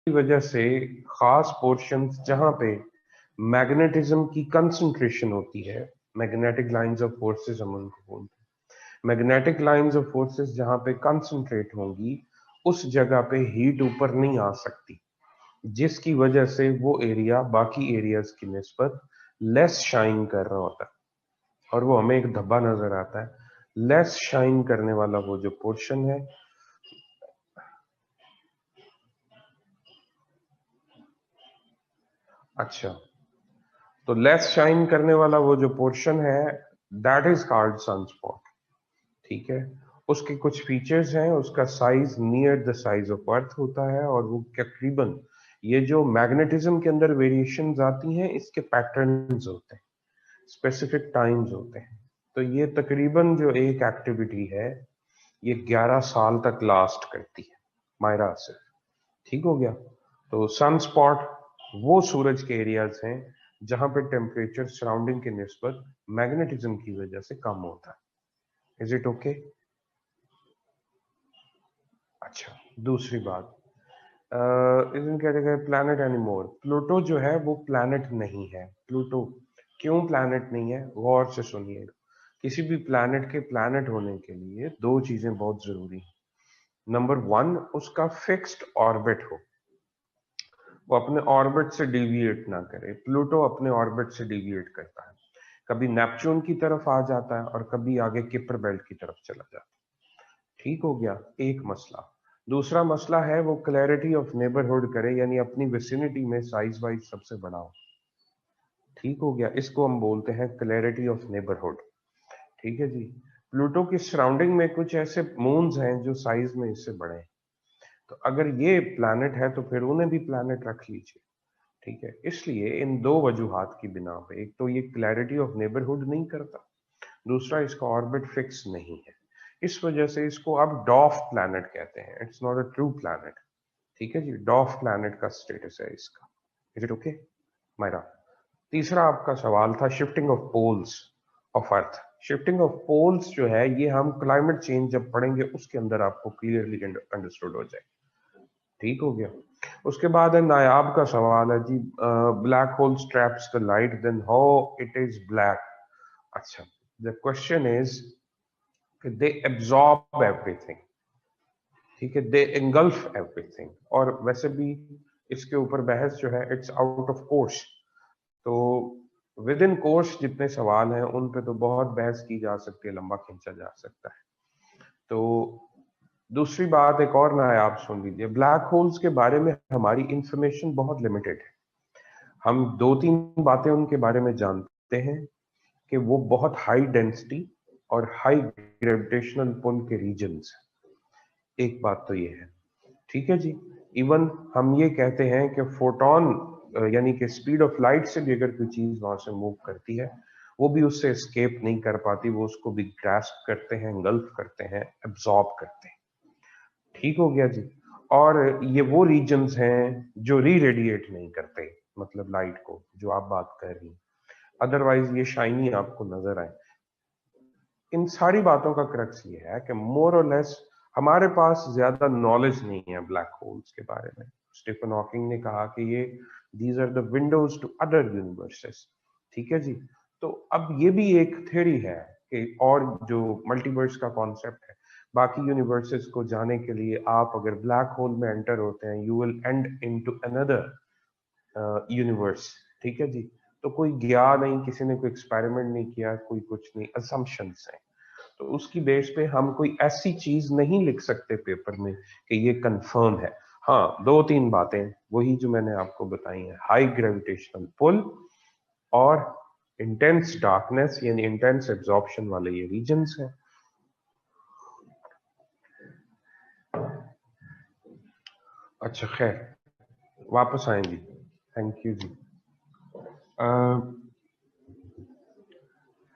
वजह से खास पोर्शंस जहां पे मैग्नेटिज्म की कंसंट्रेशन होती है, मैग्नेटिक लाइंस ऑफ फोर्सेस हम उनको बोलते हैं। मैग्नेटिक लाइंस ऑफ फोर्सेस जहां पे कंसंट्रेट होंगी उस जगह पे हीट ऊपर नहीं आ सकती, जिसकी वजह से वो एरिया बाकी एरियाज की निस्बत लेस शाइन कर रहा होता है और वो हमें एक धब्बा नजर आता है। लेस शाइन करने वाला वो जो पोर्शन है, अच्छा, तो लेस शाइन करने वाला वो जो पोर्शन है दैट इज कॉल्ड सनस्पॉट। ठीक है, उसके कुछ फीचर्स हैं, उसका size near the size of earth होता है और वो तकरीबन, ये जो मैग्नेटिज्म के अंदर वेरिएशंस आती हैं इसके पैटर्न्स होते हैं, स्पेसिफिक टाइम्स होते हैं। तो ये तकरीबन जो एक एक्टिविटी है ये 11 साल तक लास्ट करती है मायरा से। ठीक हो गया। तो सन स्पॉट वो सूरज के एरियाज हैं जहां पे टेम्परेचर सराउंडिंग के निस्बत मैग्नेटिज्म की वजह से कम होता है। Is it okay? अच्छा, दूसरी बात, isn't category planet anymore. Pluto जो है वो प्लैनेट नहीं है। प्लूटो क्यों प्लैनेट नहीं है, गौर से सुनिएगा। किसी भी प्लैनेट के प्लैनेट होने के लिए दो चीजें बहुत जरूरी हैं। नंबर वन, उसका फिक्स्ड ऑर्बिट हो, वो अपने ऑर्बिट से डिविएट ना करे। प्लूटो अपने ऑर्बिट से डिविएट करता है, कभी नेपच्यून की तरफ आ जाता है और कभी आगे किपर बेल्ट की तरफ चला जाता है। ठीक हो गया, एक मसला। दूसरा मसला है वो क्लैरिटी ऑफ नेबरहुड करे, यानी अपनी विसिनिटी में साइज वाइज सबसे बड़ा हो। ठीक हो गया, इसको हम बोलते हैं क्लैरिटी ऑफ नेबरहुड। ठीक है जी। प्लूटो की सराउंडिंग में कुछ ऐसे मून्स हैं जो साइज में इससे बड़े हैं, तो अगर ये प्लैनेट है तो फिर उन्हें भी प्लैनेट रख लीजिए। ठीक है, इसलिए इन दो वजूहात की बिना पे, एक तो ये क्लैरिटी ऑफ नेबरहुड नहीं करता, दूसरा इसका ऑर्बिट फिक्स नहीं है। इस वजह से इसको अब डॉफ प्लैनेट कहते हैं, it's not a true planet. ठीक है जी, डॉफ प्लैनेट का स्टेटस है इसका। Is it okay Myra? तीसरा आपका सवाल था shifting of poles of earth. Shifting of poles जो है ये हम क्लाइमेट चेंज जब पढ़ेंगे उसके अंदर आपको क्लियरली अंडरस्टूड हो जाए। ठीक हो गया। उसके बाद है नायाब का सवाल है जी, black hole traps the light, then how it is black. अच्छा, the question is they absorb everything. ठीक है, दे engulf एवरीथिंग। और वैसे भी इसके ऊपर बहस जो है इट्स आउट ऑफ कोर्स, तो विद इन कोर्स जितने सवाल हैं उन पे तो बहुत बहस की जा सकती है, लंबा खींचा जा सकता है। तो दूसरी बात एक और ना है, आप सुन लीजिए। ब्लैक होल्स के बारे में हमारी इंफॉर्मेशन बहुत लिमिटेड है। हम दो तीन बातें उनके बारे में जानते हैं कि वो बहुत हाई डेंसिटी और हाई ग्रेविटेशनल पुल के रीजन्स हैं। एक बात तो ये है। ठीक है जी। इवन हम ये कहते हैं कि फोटोन यानी कि स्पीड ऑफ लाइट से भी अगर कोई चीज वहां से मूव करती है वो भी उससे एस्केप नहीं कर पाती, वो उसको भी ग्रास्प करते हैं, engulf करते हैं, एब्जॉर्ब करते हैं। ठीक हो गया जी। और ये वो रीजन्स हैं जो री रेडिएट नहीं करते, मतलब लाइट को, जो आप बात कर रही हैं, अदरवाइज ये शाइनी आपको नजर आए। इन सारी बातों का क्रक्स ये है कि मोर और लेस हमारे पास ज्यादा नॉलेज नहीं है ब्लैक होल्स के बारे में। स्टीफन हॉकिंग ने कहा कि ये these are the windows to other universes. ठीक है जी। तो अब ये भी एक थ्योरी है कि, और जो मल्टीवर्स का कॉन्सेप्ट है, बाकी यूनिवर्सेस को जाने के लिए आप अगर ब्लैक होल में एंटर होते हैं you will and into another universe. ठीक है जी। तो कोई गया नहीं, किसी ने कोई एक्सपेरिमेंट नहीं किया, कोई कुछ नहीं, असम्पशंस हैं। तो उसकी बेस पे हम कोई ऐसी चीज नहीं लिख सकते पेपर में कि ये कंफर्म है। हाँ, दो तीन बातें वही जो मैंने आपको बताई हैं, हाई ग्रेविटेशनल पुल और इंटेंस डार्कनेस यानी इंटेंस एब्जॉर्प्शन वाले ये रीजन्स हैं। अच्छा खैर, वापस आएंगे। थैंक यू जी।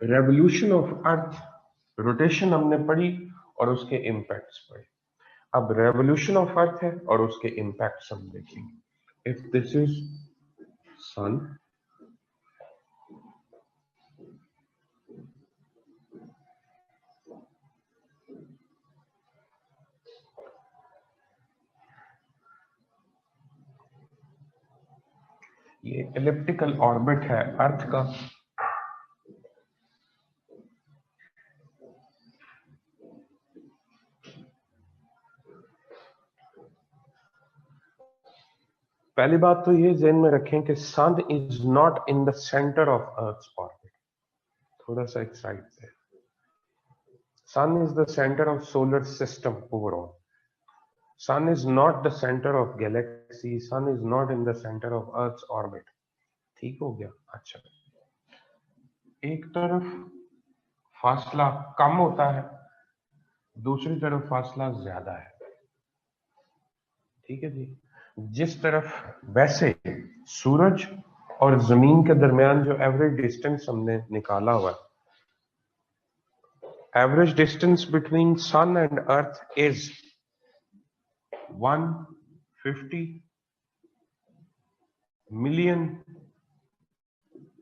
रेवोल्यूशन ऑफ अर्थ, रोटेशन हमने पढ़ी और उसके इम्पैक्ट्स पढ़े। अब रेवोल्यूशन ऑफ अर्थ है और उसके इम्पैक्ट्स हम देखेंगे। इफ दिस इज सन, ये एलिप्टिकल ऑर्बिट है अर्थ का। पहली बात तो ये ध्यान में रखें कि sun is not in the centre of earth orbit. थोड़ा सा एक साइड से, sun is the centre of solar system overall. Sun is not the centre of galaxy, sun is not in the centre of earth orbit. ठीक हो गया। अच्छा, एक तरफ फासला कम होता है, दूसरी तरफ फासला ज्यादा है। ठीक है जी। जिस तरफ वैसे सूरज और जमीन के दरमियान जो एवरेज डिस्टेंस हमने निकाला हुआ है, average distance between sun and earth is 150 million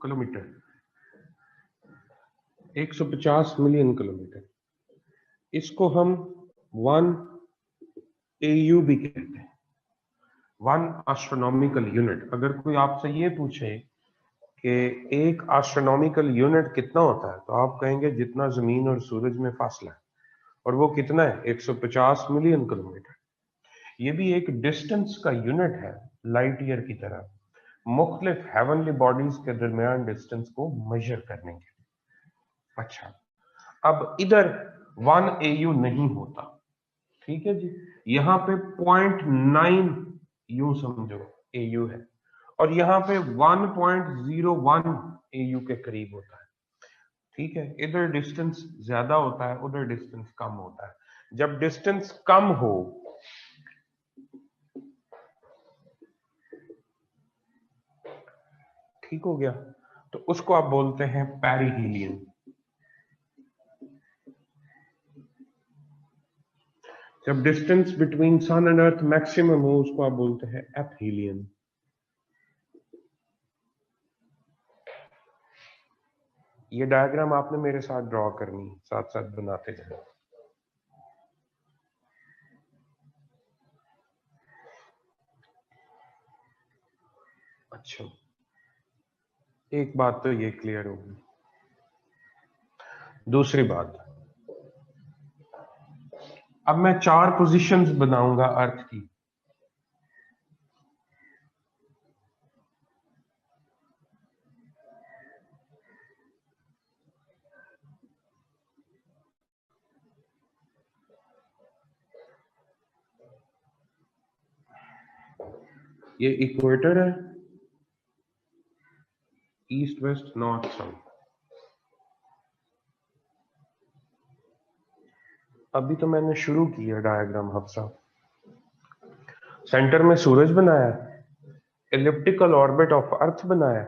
kilometre, 150 million kilometre. इसको हम 1 AU भी कहते हैं, 1 एस्ट्रोनॉमिकल यूनिट। अगर कोई आपसे ये पूछे कि एक एस्ट्रोनॉमिकल यूनिट कितना होता है, तो आप कहेंगे जितना जमीन और सूरज में फासला है, और वो कितना है? 150 मिलियन किलोमीटर। ये भी एक डिस्टेंस का यूनिट है, लाइट ईयर की तरह, मुख्तलिफ हेवनली बॉडीज के दरमियान डिस्टेंस को मेजर करने के लिए। अच्छा, अब इधर 1 AU नहीं होता, ठीक है जी। यहाँ पे 0.9 U समझो AU है, और यहाँ पे 1.01 AU के करीब होता है। ठीक है, इधर डिस्टेंस ज्यादा होता है, उधर डिस्टेंस कम होता है। जब डिस्टेंस कम हो, ठीक हो गया, तो उसको आप बोलते हैं पेरिहीलियन। जब distance between sun and earth maximum हो, उसको आप बोलते हैं एपहीलियन। ये डायग्राम आपने मेरे साथ ड्रॉ करनी, साथ साथ बनाते जाना। अच्छा, एक बात तो ये क्लियर होगी। दूसरी बात, अब मैं 4 पोजीशंस बनाऊंगा अर्थ की। ये इक्वेटर है, ईस्ट वेस्ट नॉर्थ साउथ। अभी तो मैंने शुरू किया डायग्राम हफ्सा। सेंटर में सूरज बनाया, एलिप्टिकल ऑर्बिट ऑफ अर्थ बनाया,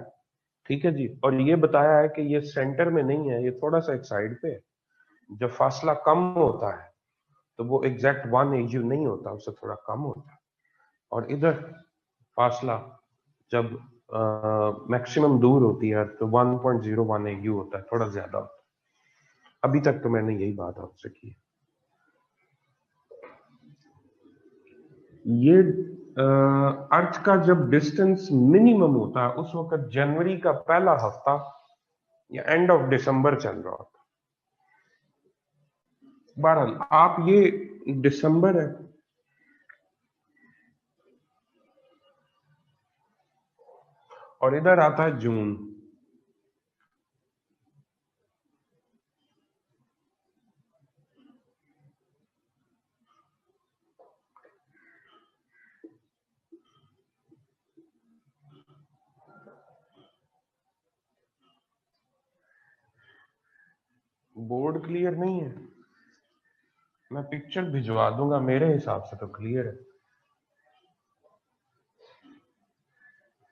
ठीक है जी। और ये बताया है कि ये सेंटर में नहीं है, ये थोड़ा सा एक साइड पे है। जब फासला कम होता है तो वो एग्जैक्ट 1 AU नहीं होता, उससे थोड़ा कम होता है। और इधर फासला जब मैक्सिमम दूर होती है तो 1.01 AU होता है, थोड़ा ज्यादा होता है। अभी तक तो मैंने यही बात आपसे की। ये अर्थ का जब डिस्टेंस मिनिमम होता है, उस वक्त जनवरी का पहला हफ्ता या एंड ऑफ दिसंबर चल रहा होता। बहरहाल आप ये दिसंबर है, और इधर आता है जून। बोर्ड क्लियर नहीं है, मैं पिक्चर भिजवा दूंगा, मेरे हिसाब से तो क्लियर है।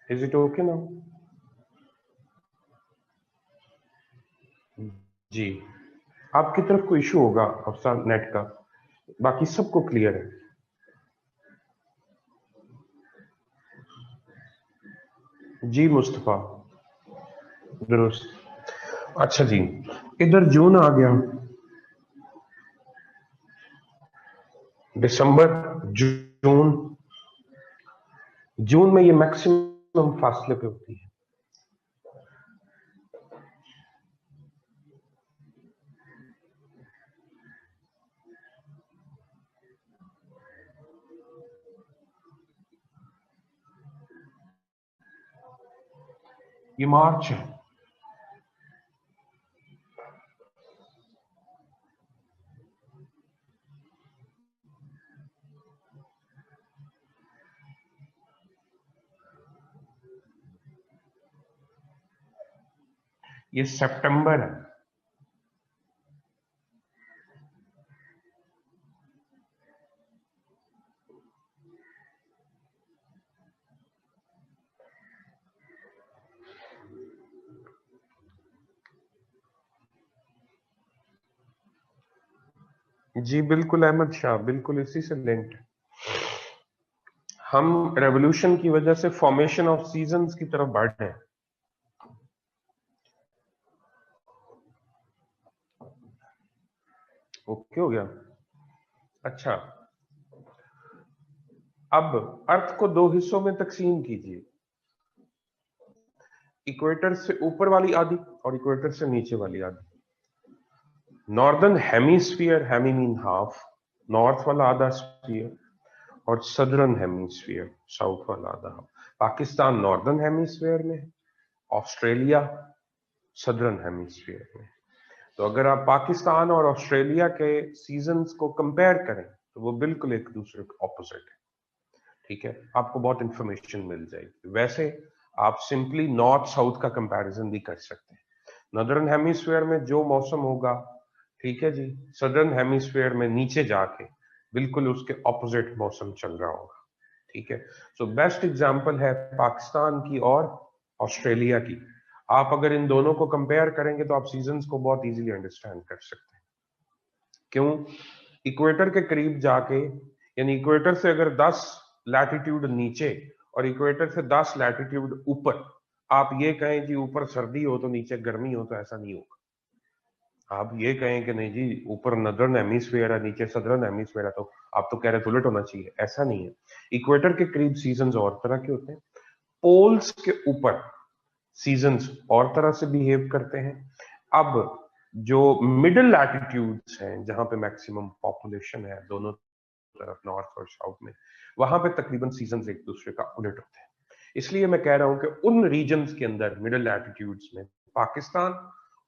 Is it okay now? जी, आपकी तरफ कोई इशू होगा अफसर नेट का? बाकी सबको क्लियर है? जी मुस्तफा, दुरुस्त। अच्छा जी, इधर जून आ गया, दिसंबर, जून। जून में ये मैक्सिमम मैक्सिमम फासले पे होती है। ये मार्च है। ये सितंबर है। जी बिल्कुल अहमद शाह, बिल्कुल इसी से लिंक्ड है। हम रेवोल्यूशन की वजह से फॉर्मेशन ऑफ सीजन्स की तरफ बढ़ रहे हैं। ओके हो गया। अच्छा, अब अर्थ को दो हिस्सों में तकसीम कीजिए, इक्वेटर से ऊपर वाली आधी और इक्वेटर से नीचे वाली आधी। Northern hemisphere, hemi mean half, north वाला आधा स्फीयर, और सदर्न हेमीस्फीयर, साउथ वाला आधा हाफ। पाकिस्तान नॉर्दर्न हेमीस्फीयर में, ऑस्ट्रेलिया सदर्न हेमीस्फीयर में। तो अगर आप पाकिस्तान और ऑस्ट्रेलिया के सीजन्स को कंपेयर करें तो वो बिल्कुल एक दूसरे के ऑपोजिट है। ठीक है, आपको बहुत इंफॉर्मेशन मिल जाएगी। वैसे आप सिंपली नॉर्थ साउथ का कंपैरिजन भी कर सकते हैं। नॉर्दर्न हेमिस्फीयर में जो मौसम होगा, ठीक है जी, सदर्न हेमिस्फीयर में नीचे जाके बिल्कुल उसके ऑपोजिट मौसम चल रहा होगा। ठीक है, सो बेस्ट एग्जांपल है पाकिस्तान की और ऑस्ट्रेलिया की। आप अगर इन दोनों को कंपेयर करेंगे तो आप सीजन्स को बहुत इजीली अंडरस्टैंड कर सकते हैं। क्यों? इक्वेटर के करीब जाके, यानी इक्वेटर से अगर 10 लैटिट्यूड नीचे और इक्वेटर से 10 लैटिट्यूड ऊपर आप ये कहें कि ऊपर सर्दी हो तो नीचे गर्मी हो, तो ऐसा नहीं होगा। आप ये कहें कि नहीं जी ऊपर नॉर्दर्न हेमिस्फीयर है नीचे सदर्न हेमिस्फीयर है, तो आप तो कह रहे उलट होना चाहिए, ऐसा नहीं है। इक्वेटर के करीब सीजन्स और तरह के होते हैं, पोल्स के ऊपर सीजन्स और तरह से बिहेव करते हैं। अब जो मिडिल लैटिट्यूड्स हैं जहां पे मैक्सिमम पॉपुलेशन है दोनों तरफ, नॉर्थ और साउथ में, वहां पे तकरीबन सीजन्स एक दूसरे का उलट होते हैं। इसलिए मैं कह रहा हूं कि उन रीजन्स के अंदर मिडिल लैटिट्यूड्स में पाकिस्तान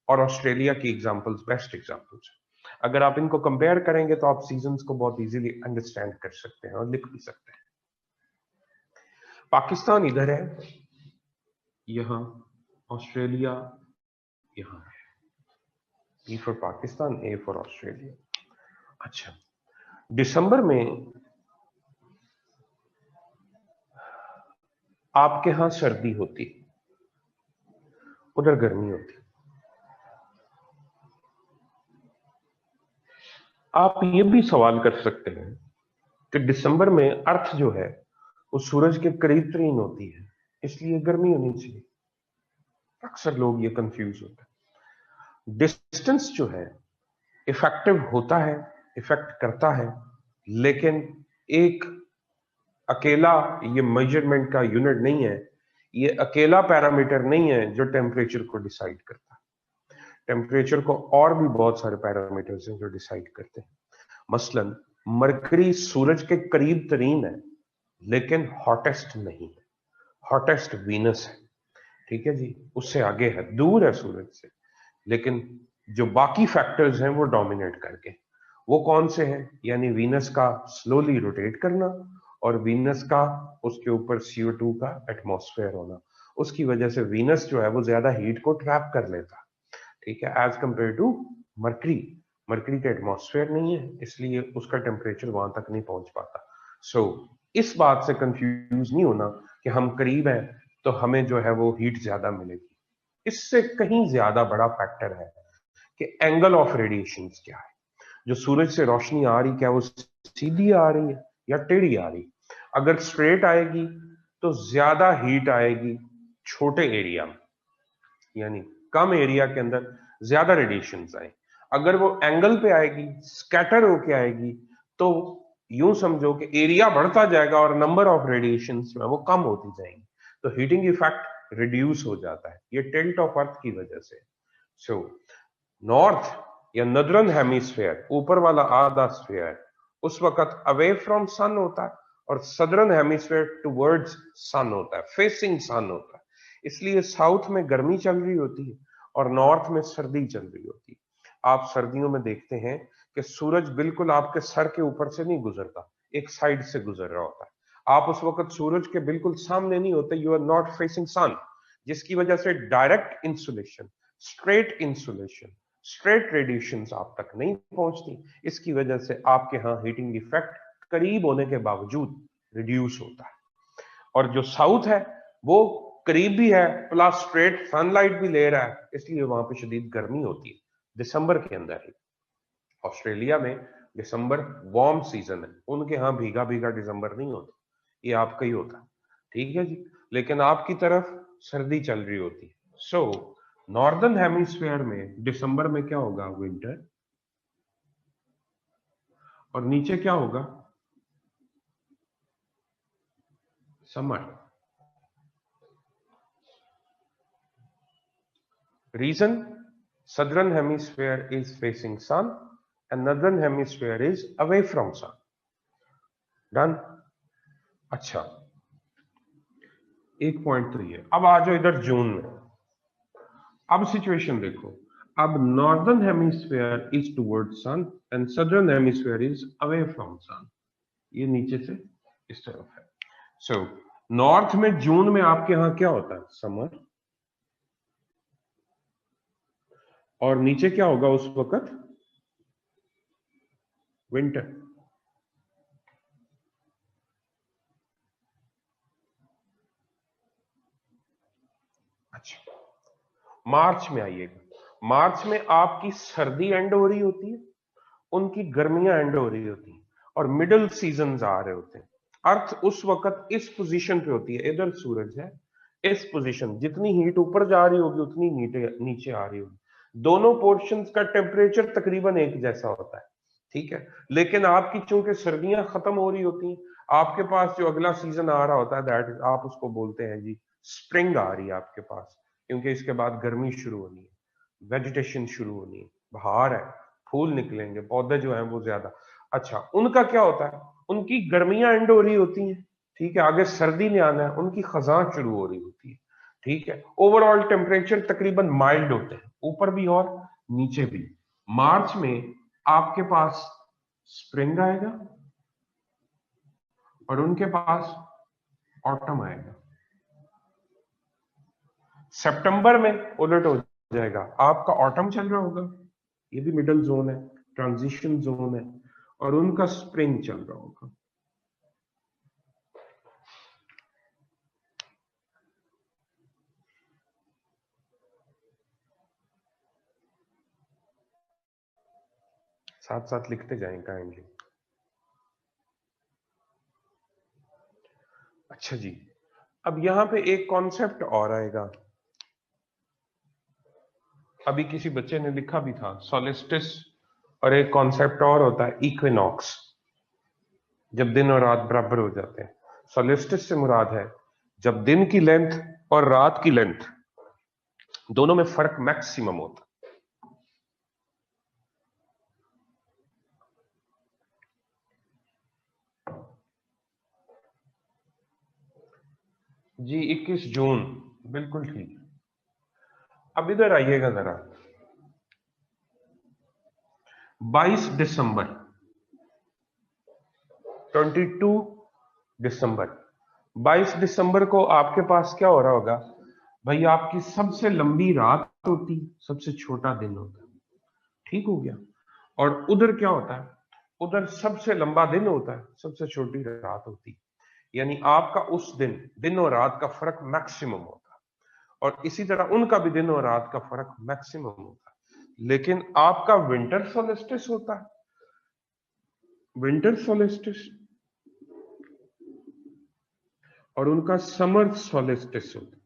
और ऑस्ट्रेलिया की एग्जांपल्स बेस्ट एग्जांपल्स हैं। अगर आप इनको कंपेयर करेंगे तो आप सीजन्स को बहुत इजीली अंडरस्टैंड कर सकते हैं और लिख भी सकते हैं। पाकिस्तान इधर है, यहां ऑस्ट्रेलिया यहां है। E for Pakistan, A for Australia. अच्छा, दिसंबर में आपके यहां सर्दी होती, उधर गर्मी होती। आप ये भी सवाल कर सकते हैं कि दिसंबर में अर्थ जो है वो सूरज के करीब तरीन होती है, इसलिए गर्मी होनी चाहिए। अक्सर लोग ये कंफ्यूज होते हैं। डिस्टेंस जो है इफेक्टिव होता है, इफेक्ट करता है, लेकिन एक अकेला ये मेजरमेंट का यूनिट नहीं है, ये अकेला पैरामीटर नहीं है जो टेम्परेचर को डिसाइड करता है। टेम्परेचर को और भी बहुत सारे पैरामीटर्स हैं जो डिसाइड करते हैं। मसलन मरकरी सूरज के करीब तरीन है लेकिन हॉटेस्ट नहीं है, हॉटेस्ट वीनस है। ठीक है जी, उससे आगे है, दूर है सूरज से, लेकिन जो बाकी फैक्टर्स हैं वो डोमिनेट करके। वो कौन से हैं? यानी वीनस का स्लोली रोटेट करना और वीनस का उसके ऊपर CO2 का एटमॉस्फेयर होना, उसकी वजह से वीनस जो है वो ज्यादा हीट को ट्रैप कर लेता। ठीक है, as compare to Mercury. Mercury का एटमॉस्फेयर नहीं है, इसलिए उसका टेम्परेचर वहां तक नहीं पहुंच पाता। सो इस बात से कंफ्यूज नहीं होना कि हम करीब हैं तो हमें जो है वो हीट ज्यादा मिलेगी। इससे कहीं ज्यादा बड़ा फैक्टर है कि एंगल ऑफ रेडिएशन क्या है। जो सूरज से रोशनी आ रही, क्या वो सीधी आ रही है या टेढ़ी आ रही? अगर स्ट्रेट आएगी तो ज्यादा हीट आएगी छोटे एरिया में, यानी कम एरिया के अंदर ज्यादा रेडिएशन आए। अगर वो एंगल पे आएगी, स्कैटर होके आएगी, तो यूं समझो कि एरिया बढ़ता जाएगा और नंबर ऑफ रेडिएशन जो है वो कम होती जाएंगी। तो हीटिंग इफेक्ट रिड्यूस हो जाता है, ये टिल्ट ऑफ अर्थ की वजह से। सो नॉर्थ या नदरन हेमिस्फेयर, ऊपर वाला आधा स्फीयर, उस वक्त अवे फ्रॉम सन होता है, और सदर्न हेमिस्फेयर टुवर्ड्स सन होता है, फेसिंग सन होता है। इसलिए साउथ में गर्मी चल रही होती है और नॉर्थ में सर्दी चल रही होती है। आप सर्दियों में देखते हैं कि सूरज बिल्कुल आपके सर के ऊपर से नहीं गुजरता, एक साइड से गुजर रहा होता है। आप उस वक्त सूरज के बिल्कुल सामने नहीं होते, यू आर नॉट फेसिंग सन, जिसकी वजह से डायरेक्ट इंसुलेशन, स्ट्रेट रेडिएशन आप तक नहीं पहुंचती। इसकी वजह से आपके यहाँ हीटिंग इफेक्ट करीब होने के बावजूद रिड्यूस होता है। और जो साउथ है वो करीब भी है प्लस स्ट्रेट सनलाइट भी ले रहा है, इसलिए वहां पे शदीद गर्मी होती है दिसंबर के अंदर ही। ऑस्ट्रेलिया में दिसंबर वार्म सीजन है, उनके यहाँ भीगा भीगा दिसंबर नहीं होता, ये आपका ही होता है, ठीक है जी। लेकिन आपकी तरफ सर्दी चल रही होती है। सो नॉर्दर्न हेमिस्फीयर में दिसंबर में क्या होगा, विंटर, और नीचे क्या होगा, summer. Region, southern hemisphere is facing sun and northern hemisphere is away from sun. Done. अच्छा, एक पॉइंट तो ये। अब आ जाओ इधर जून में। अब सिचुएशन देखो, अब northern hemisphere is toward sun and southern hemisphere is away from sun, ये नीचे से इस तरफ है। सो नॉर्थ में जून में आपके यहां क्या होता है, समर, और नीचे क्या होगा उस वक्त, विंटर। अच्छा, मार्च में आइएगा। मार्च में आपकी सर्दी एंड हो रही होती है, उनकी गर्मियां एंड हो रही होती है, और मिडिल सीजन आ रहे होते हैं। अर्थ उस वक्त इस पोजीशन पे होती है, इधर सूरज है, इस पोजीशन, जितनी हीट ऊपर जा रही होगी उतनी नीचे आ रही होगी। दोनों पोर्शंस का टेम्परेचर तकरीबन एक जैसा होता है, ठीक है। लेकिन आपकी चूंकि सर्दियां खत्म हो रही होती हैं, आपके पास जो अगला सीजन आ रहा होता है, दैट आप उसको बोलते हैं जी स्प्रिंग आ रही है आपके पास, क्योंकि इसके बाद गर्मी शुरू होनी है, वेजिटेशन शुरू होनी है, बहार है, फूल निकलेंगे, पौधे जो हैं वो ज्यादा। अच्छा, उनका क्या होता है, उनकी गर्मियां एंड हो रही होती हैं, ठीक है, आगे सर्दी ने आना है, उनकी खजां शुरू हो रही होती है, ठीक है। ओवरऑल टेम्परेचर तकरीबन माइल्ड होते हैं, ऊपर भी और नीचे भी। मार्च में आपके पास स्प्रिंग आएगा और उनके पास ऑटम आएगा। सितंबर में उलट हो जाएगा, आपका ऑटम चल रहा होगा, ये भी मिडिल जोन है, ट्रांजिशन जोन है, और उनका स्प्रिंग चल रहा होगा। साथ साथ लिखते जाएं काइंडली। अच्छा जी, अब यहां पे एक कॉन्सेप्ट और आएगा, अभी किसी बच्चे ने लिखा भी था, सोलिस्टिस, और एक कॉन्सेप्ट और होता है इक्विनॉक्स, जब दिन और रात बराबर हो जाते हैं। सोलिस्टिस से मुराद है जब दिन की लेंथ और रात की लेंथ दोनों में फर्क मैक्सिमम होता है। जी 21 जून, बिल्कुल ठीक। अब इधर आइएगा जरा, 22 दिसंबर, 22 दिसंबर, 22 दिसंबर को आपके पास क्या हो रहा होगा भाई, आपकी सबसे लंबी रात होती, सबसे छोटा दिन होता है, ठीक हो गया। और उधर क्या होता है, उधर सबसे लंबा दिन होता है, सबसे छोटी रात होती, यानी आपका उस दिन, दिन और रात का फर्क मैक्सिमम होता है, और इसी तरह उनका भी दिन और रात का फर्क मैक्सिमम होता है। लेकिन आपका विंटर सोलिस्टिस होता है, विंटर सोलिस्टिस, और उनका समर सोलिस्टिस होता है।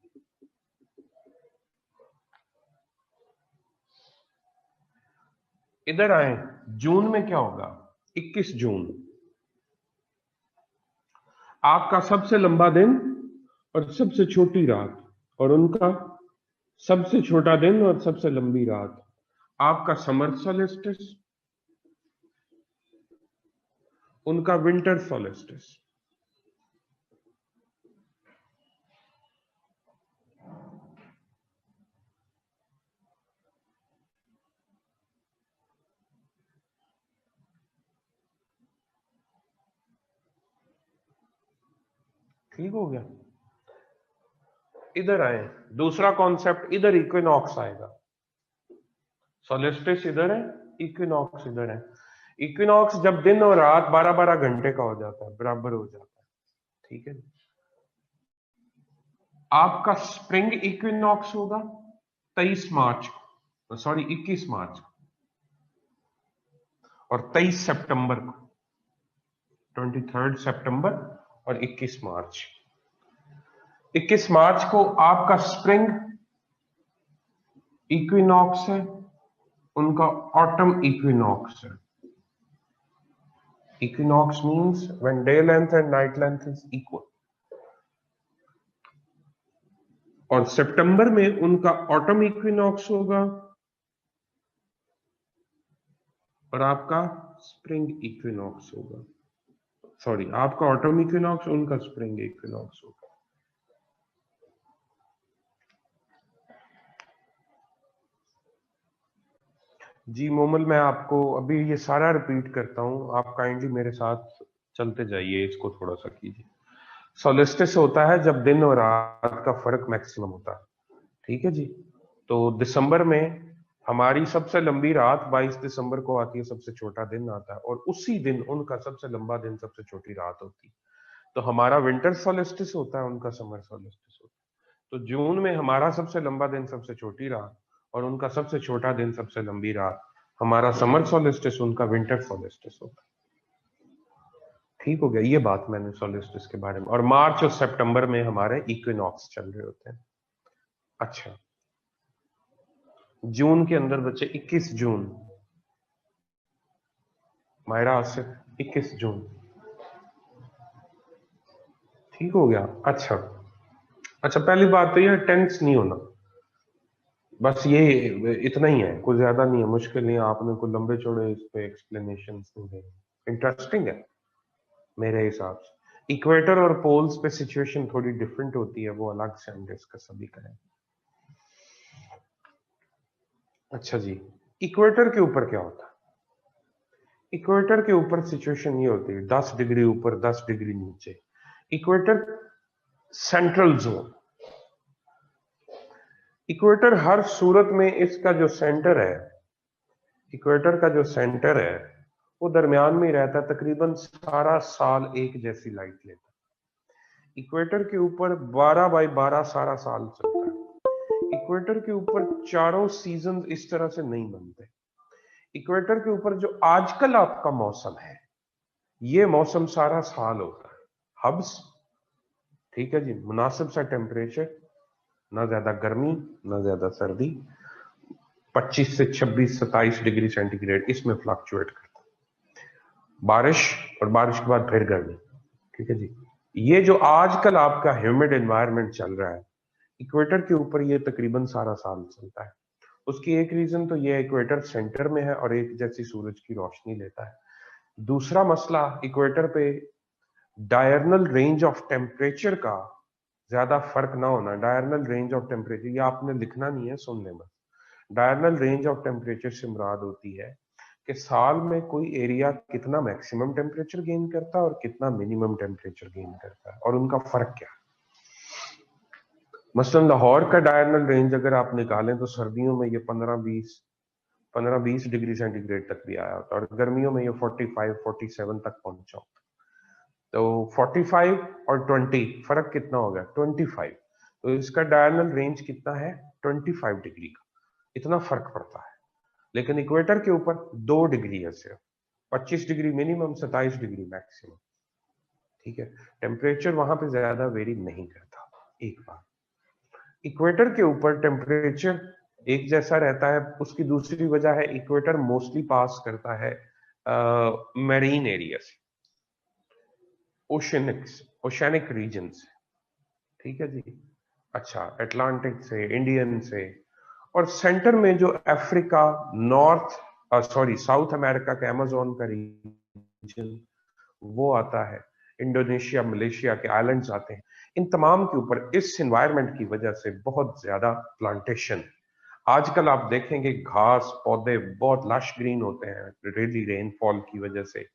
इधर आए, जून में क्या होगा, 21 जून, आपका सबसे लंबा दिन और सबसे छोटी रात, और उनका सबसे छोटा दिन और सबसे लंबी रात। आपका समर सोलिस्टिस, उनका विंटर सोलिस्टिस। ठीक हो गया? इधर आए, दूसरा कॉन्सेप्ट, इधर इक्विनॉक्स आएगा। सोलिस्टिस इधर है, इक्विनॉक्स इधर है। इक्विनॉक्स जब दिन और रात 12-12 घंटे का हो जाता है, बराबर हो जाता है। ठीक है, आपका स्प्रिंग इक्विनॉक्स होगा 23 मार्च को, सॉरी 21 मार्च को, और 23 सितंबर को, 23 सितंबर और 21 मार्च। 21 मार्च को आपका स्प्रिंग इक्विनॉक्स है, उनका ऑटम इक्विनॉक्स है। Equinox means when day length and night length is equal. और सितंबर में उनका ऑटम इक्विनॉक्स होगा, और आपका स्प्रिंग इक्विनॉक्स होगा। सॉरी, आपका ऑटम इक्विनॉक्स, उनका स्प्रिंग इक्विनॉक्स होगा। जी मोमल, मैं आपको अभी ये सारा रिपीट करता हूं, आप काइंडली मेरे साथ चलते जाइए, इसको थोड़ा सा कीजिए। सोलिस्टिस होता है जब दिन और रात का फर्क मैक्सिमम होता है। ठीक है जी। तो दिसंबर में हमारी सबसे लंबी रात 22 दिसंबर को आती है, सबसे छोटा दिन आता है, और उसी दिन उनका सबसे लंबा दिन, सबसे छोटी रात होती है। तो हमारा विंटर सोलिस्टिस होता है, उनका समर सोलिस्टिस होता है। तो जून में हमारा सबसे लंबा दिन, सबसे छोटी रात, और उनका सबसे छोटा दिन, सबसे लंबी रात। हमारा समर सोलिस्टिस, उनका विंटर सोलिस्टिस होता है। ठीक हो गया? ये बात मैंने सोलिस्टिस के बारे में। और मार्च और सितंबर में हमारे इक्विनॉक्स चल रहे होते हैं। अच्छा, जून के अंदर बचे 21 जून, मायरा आसिफ 21 जून। ठीक हो गया? अच्छा अच्छा, पहली बात तो यह टेंस नहीं होना, बस ये इतना ही है, कुछ ज्यादा नहीं है, मुश्किल नहीं है। आपने कोई लंबे चौड़े इस पे एक्सप्लेनेशन नहीं देने। इंटरेस्टिंग है मेरे हिसाब से। इक्वेटर और पोल्स पे सिचुएशन थोड़ी डिफरेंट होती है, वो अलग से हम डिस्कस अभी करें। अच्छा जी, इक्वेटर के ऊपर क्या होता है? इक्वेटर के ऊपर सिचुएशन ये होती है, 10 डिग्री ऊपर 10 डिग्री नीचे। Equator central zone. इक्वेटर हर सूरत में इसका जो सेंटर है, इक्वेटर का जो सेंटर है वो दरमियान में ही रहता है, तकरीबन सारा साल एक जैसी लाइट लेता है। इक्वेटर के ऊपर 12/12 सारा साल चलता है। इक्वेटर के ऊपर चारों सीजन इस तरह से नहीं बनते। इक्वेटर के ऊपर जो आजकल आपका मौसम है, ये मौसम सारा साल होता है। हब्स, ठीक है जी, मुनासिब सा टेम्परेचर, ना ज्यादा गर्मी ना ज्यादा सर्दी, 25 से 26 27 डिग्री सेंटीग्रेड इसमें फ्लक्चुएट करता है। बारिश, और बारिश के बाद फिर गर्मी। ठीक है जी। ये जो आजकल आपका ह्यूमिड एनवायरनमेंट चल रहा है, इक्वेटर के ऊपर ये तकरीबन सारा साल चलता है। उसकी एक रीजन तो ये इक्वेटर सेंटर में है और एक जैसी सूरज की रोशनी लेता है। दूसरा मसला, इक्वेटर पे डायरनल रेंज ऑफ टेम्परेचर का ज्यादा फर्क ना होना। डायरनल रेंज ऑफ टेम्परेचर, ये आपने लिखना नहीं है, सुन लेना। डायरनल रेंज ऑफ टेम्परेचर से मुराद होती है कि साल में कोई एरिया कितना मैक्सिमम टेम्परेचर गेन करता है और कितना मिनिमम टेम्परेचर गेन करता है, और उनका फर्क क्या है। मसलन लाहौर का डायरनल रेंज अगर आप निकालें तो सर्दियों में ये 15-20 डिग्री सेंटीग्रेड तक भी आया होता है, और गर्मियों में ये 45-47 तक पहुंचा होता है। तो 45 और 20 फर्क कितना हो गया? 25। तो इसका डायरनल रेंज कितना है? 25 डिग्री का, इतना फर्क पड़ता है। लेकिन इक्वेटर के ऊपर 2 डिग्री है सिर्फ, 25 डिग्री मिनिमम, 27 डिग्री मैक्सिमम। ठीक है, टेम्परेचर वहां पे ज्यादा वेरी नहीं करता। एक बात, इक्वेटर के ऊपर टेम्परेचर एक जैसा रहता है, उसकी दूसरी वजह है इक्वेटर मोस्टली पास करता है मैरीन एरिया से, ओशनिक रीजन से। ठीक है जी। अच्छा, अटलांटिक से, इंडियन से, और सेंटर में जो Africa, north sorry south America का अमेजोन का रीजन वो आता है, इंडोनेशिया मलेशिया के आइलैंड्स आते हैं। इन तमाम के ऊपर इस एनवायरनमेंट की वजह से बहुत ज्यादा प्लांटेशन। आजकल आप देखेंगे घास पौधे बहुत लश ग्रीन होते हैं, रेली रेनफॉल की वजह से।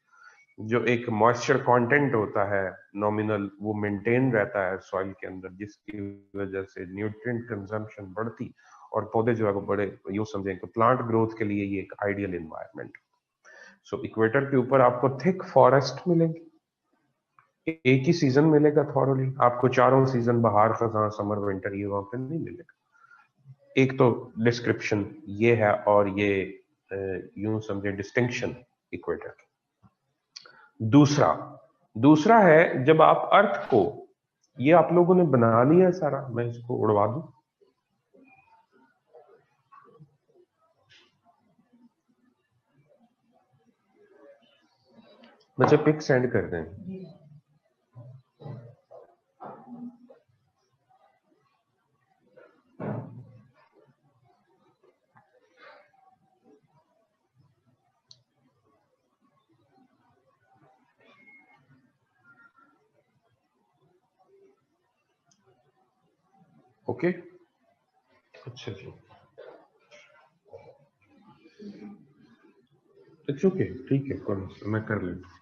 जो एक मॉइस्चर कंटेंट होता है नॉमिनल, वो मेंटेन रहता है सॉइल के अंदर, जिसकी वजह से न्यूट्रिएंट कंजम्पशन बढ़ती और पौधे जो है वो बड़े, यूं समझें तो प्लांट ग्रोथ के लिए ये एक आइडियल एनवायरनमेंट। सो इक्वेटर के ऊपर आपको थिक फॉरेस्ट मिलेंगे, एक ही सीजन मिलेगा थॉरली, आपको चारों सीजन बहार खजा समर विंटर ये वहां पे नहीं मिलेगा। एक तो डिस्क्रिप्शन ये है, और ये यूं समझे डिस्टिंक्शन इक्वेटर की। दूसरा दूसरा है, जब आप अर्थ को, ये आप लोगों ने बना लिया है सारा, मैं इसको उड़वा दूं। मुझे पिक सेंड कर दें। ओके, अच्छा जी, इट्स ओके, ठीक है, कोई मैं कर लेता हूं।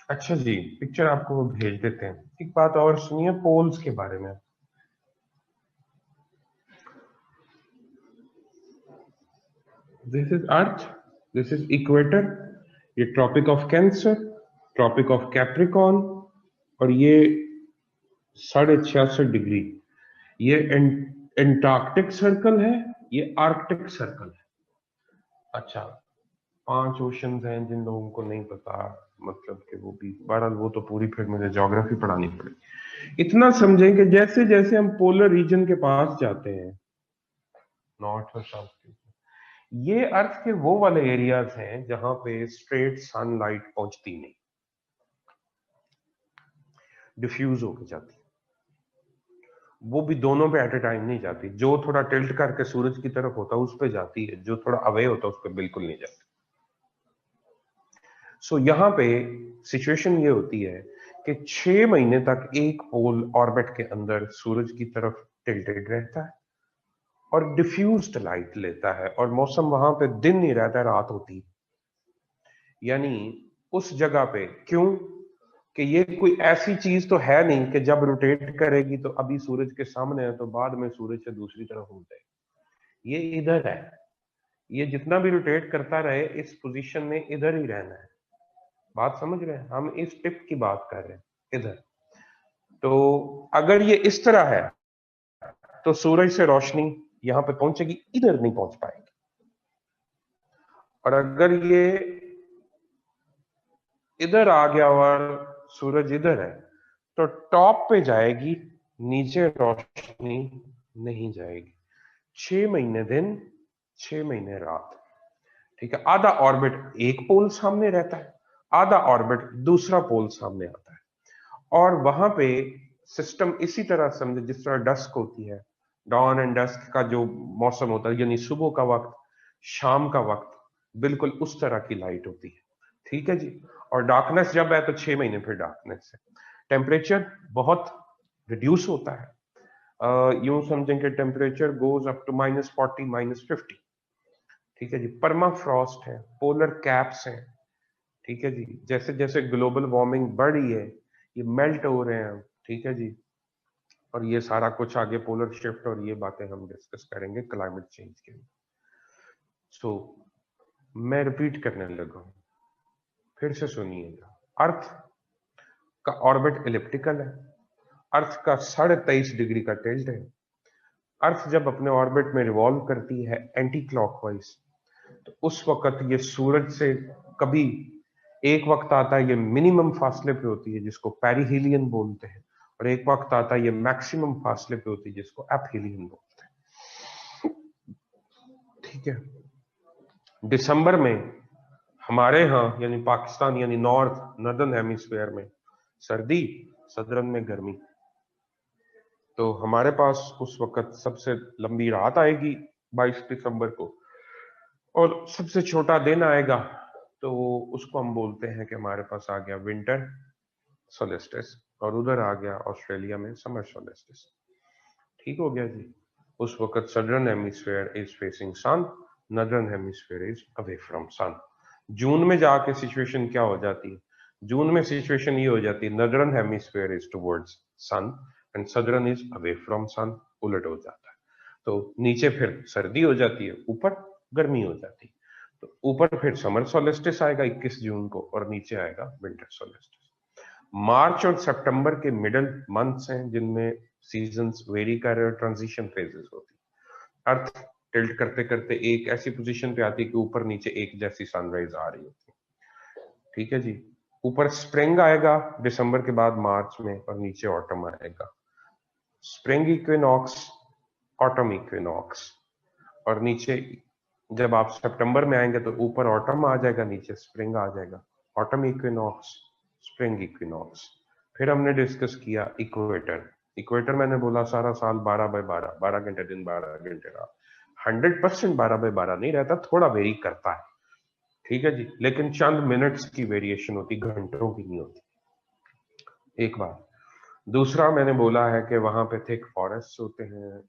अच्छा जी, पिक्चर आपको वो भेज देते हैं। एक बात और सुनिए पोल्स के बारे में। This is earth, this is equator, ये tropic of cancer, tropic of capricorn, और ये 66.5 डिग्री, ये एंटार्क्टिक सर्कल है, ये आर्कटिक सर्कल है। अच्छा, 5 ओशंस हैं जिन लोगों को नहीं पता, मतलब कि वो भी बहरहाल वो तो पूरी फिर मुझे ज्योग्राफी पढ़ानी पड़ेगी। इतना समझें कि जैसे जैसे हम पोलर रीजन के पास जाते हैं, नॉर्थ और साउथ के, ये अर्थ के वो वाले एरियाज हैं जहां पे स्ट्रेट सनलाइट पहुंचती नहीं, डिफ्यूज होके जाती है। वो भी दोनों पे एट ए टाइम नहीं जाती, जो थोड़ा टिल्ट करके सूरज की तरफ होता है उस पे जाती है, जो थोड़ा अवे होता है उस पे बिल्कुल नहीं जाती। सो यहाँ पे सिचुएशन ये होती है कि 6 महीने तक एक पोल ऑर्बिट के अंदर सूरज की तरफ टिल्टेड रहता है और डिफ्यूज्ड लाइट लेता है, और मौसम वहां पे दिन नहीं रहता, रात होती। यानी उस जगह पे क्यों कि ये कोई ऐसी चीज तो है नहीं कि जब रोटेट करेगी तो अभी सूरज के सामने है तो बाद में सूरज से दूसरी तरफ हो जाए। ये इधर है, ये जितना भी रोटेट करता रहे इस पोजीशन में इधर ही रहना है। बात समझ रहे हैं, हम इस टिप की बात कर रहे हैं, इधर। तो अगर ये इस तरह है तो सूरज से रोशनी यहां पे पहुंचेगी, इधर नहीं पहुंच पाएगी। और अगर ये इधर आ गया और सूरज इधर है तो टॉप पे जाएगी, नीचे रोशनी नहीं जाएगी। 6 महीने दिन, 6 महीने रात। ठीक है, आधा ऑर्बिट एक पोल सामने रहता है, आधा ऑर्बिट दूसरा पोल सामने आता है। और वहां पे सिस्टम इसी तरह समझे जिस तरह डस्क होती है, डॉन एंड डस्क का जो मौसम होता है, यानी सुबह का वक्त, शाम का वक्त, बिल्कुल उस तरह की लाइट होती है। ठीक है जी। और डार्कनेस जब है तो 6 महीने फिर डार्कनेस है। टेम्परेचर बहुत रिड्यूस होता है, यूं समझें कि टेम्परेचर गोज अप टू -40 -50। ठीक है जी। पर्मा फ्रॉस्ट है, पोलर कैप्स हैं। ठीक है जी। जैसे जैसे ग्लोबल वार्मिंग बढ़ रही है, ये मेल्ट हो रहे हैं। ठीक है जी। और ये सारा कुछ आगे पोलर शिफ्ट और ये बातें हम डिस्कस करेंगे क्लाइमेट चेंज के लिए। सो मैं रिपीट करने लगा हूं, फिर से सुनिएगा। अर्थ का ऑर्बिट इलिप्टिकल है, अर्थ का 23.5 डिग्री का टिल्ट है। अर्थ जब अपने ऑर्बिट में रिवॉल्व करती है एंटी क्लॉकवाइज, तो उस वक्त ये सूरज से कभी एक वक्त आता है ये मिनिमम फासले पे होती है जिसको पेरिहीलियन बोलते हैं, और एक वक्त आता है ये मैक्सिमम फासले पे होती है जिसको एपहीलियन बोलते हैं। ठीक है। दिसंबर में हमारे यहाँ यानी पाकिस्तान यानी नॉर्दर्न हेमिस्फीयर में सर्दी, सदर्न में गर्मी। तो हमारे पास उस वक्त सबसे लंबी रात आएगी 22 दिसंबर को, और सबसे छोटा दिन आएगा, तो उसको हम बोलते हैं कि हमारे पास आ गया विंटर सोलेस्टिस, और उधर आ गया ऑस्ट्रेलिया में समर सोलेस्टिस। ठीक हो गया जी। उस वक्त southern hemisphere is facing sun, northern hemisphere is away from sun. जून में जाके सिचुएशन क्या हो जाती है? जून में सिचुएशन ये हो जाती है, northern hemisphere is towards sun and southern is away from sun, उलट हो जाता है। तो नीचे फिर सर्दी हो जाती है, ऊपर गर्मी हो जाती है। तो ऊपर फिर समर सोलेस्टिस आएगा 21 जून को, और नीचे आएगा विंटर सोलेस्टिस। मार्च और सितंबर के मिडल मंथ्स हैं जिनमें सीजन्स वेरी कर रहे, ट्रांजिशन फेजेस होती है। अर्थ टिल्ट करते करते एक ऐसी पोजीशन पे आती है कि ऊपर नीचे एक जैसी सनराइज आ रही होती है। ठीक है जी। ऊपर स्प्रिंग आएगा दिसंबर के बाद मार्च में, और नीचे ऑटम आएगा। स्प्रिंग इक्विनॉक्स, ऑटम इक्विनॉक्स, और नीचे जब आप सितंबर में आएंगे तो ऊपर ऑटम आ जाएगा, नीचे स्प्रिंग आ जाएगा। Autumn equinox, spring equinox. फिर हमने डिस्कस किया इक्वेटर। इक्वेटर मैंने बोला सारा साल 12/12, 12 घंटे दिन 12 घंटे रात। 100% 12/12 नहीं रहता, थोड़ा वेरी करता है। ठीक है जी, लेकिन चंद मिनट्स की वेरिएशन होती, घंटों की नहीं होती। एक बार दूसरा मैंने बोला है कि वहां पे थिक फॉरेस्ट होते हैं,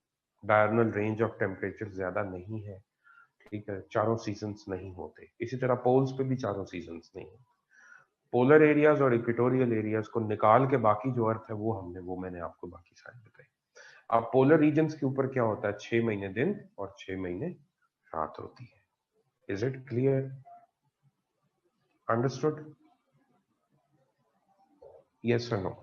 डायरनल रेंज ऑफ टेम्परेचर ज्यादा नहीं है। ठीक है, चारों सीजन्स नहीं होते। इसी तरह पोल्स पे भी चारों सीजन्स नहीं होते। पोलर एरियाज और इक्वेटोरियल एरियाज को निकाल के बाकी जो अर्थ है वो मैंने आपको बाकी सारी बताई। अब पोलर रीजन्स के ऊपर क्या होता है? 6 महीने दिन और 6 महीने रात होती है। Is it clear? Understood? Yes और नो?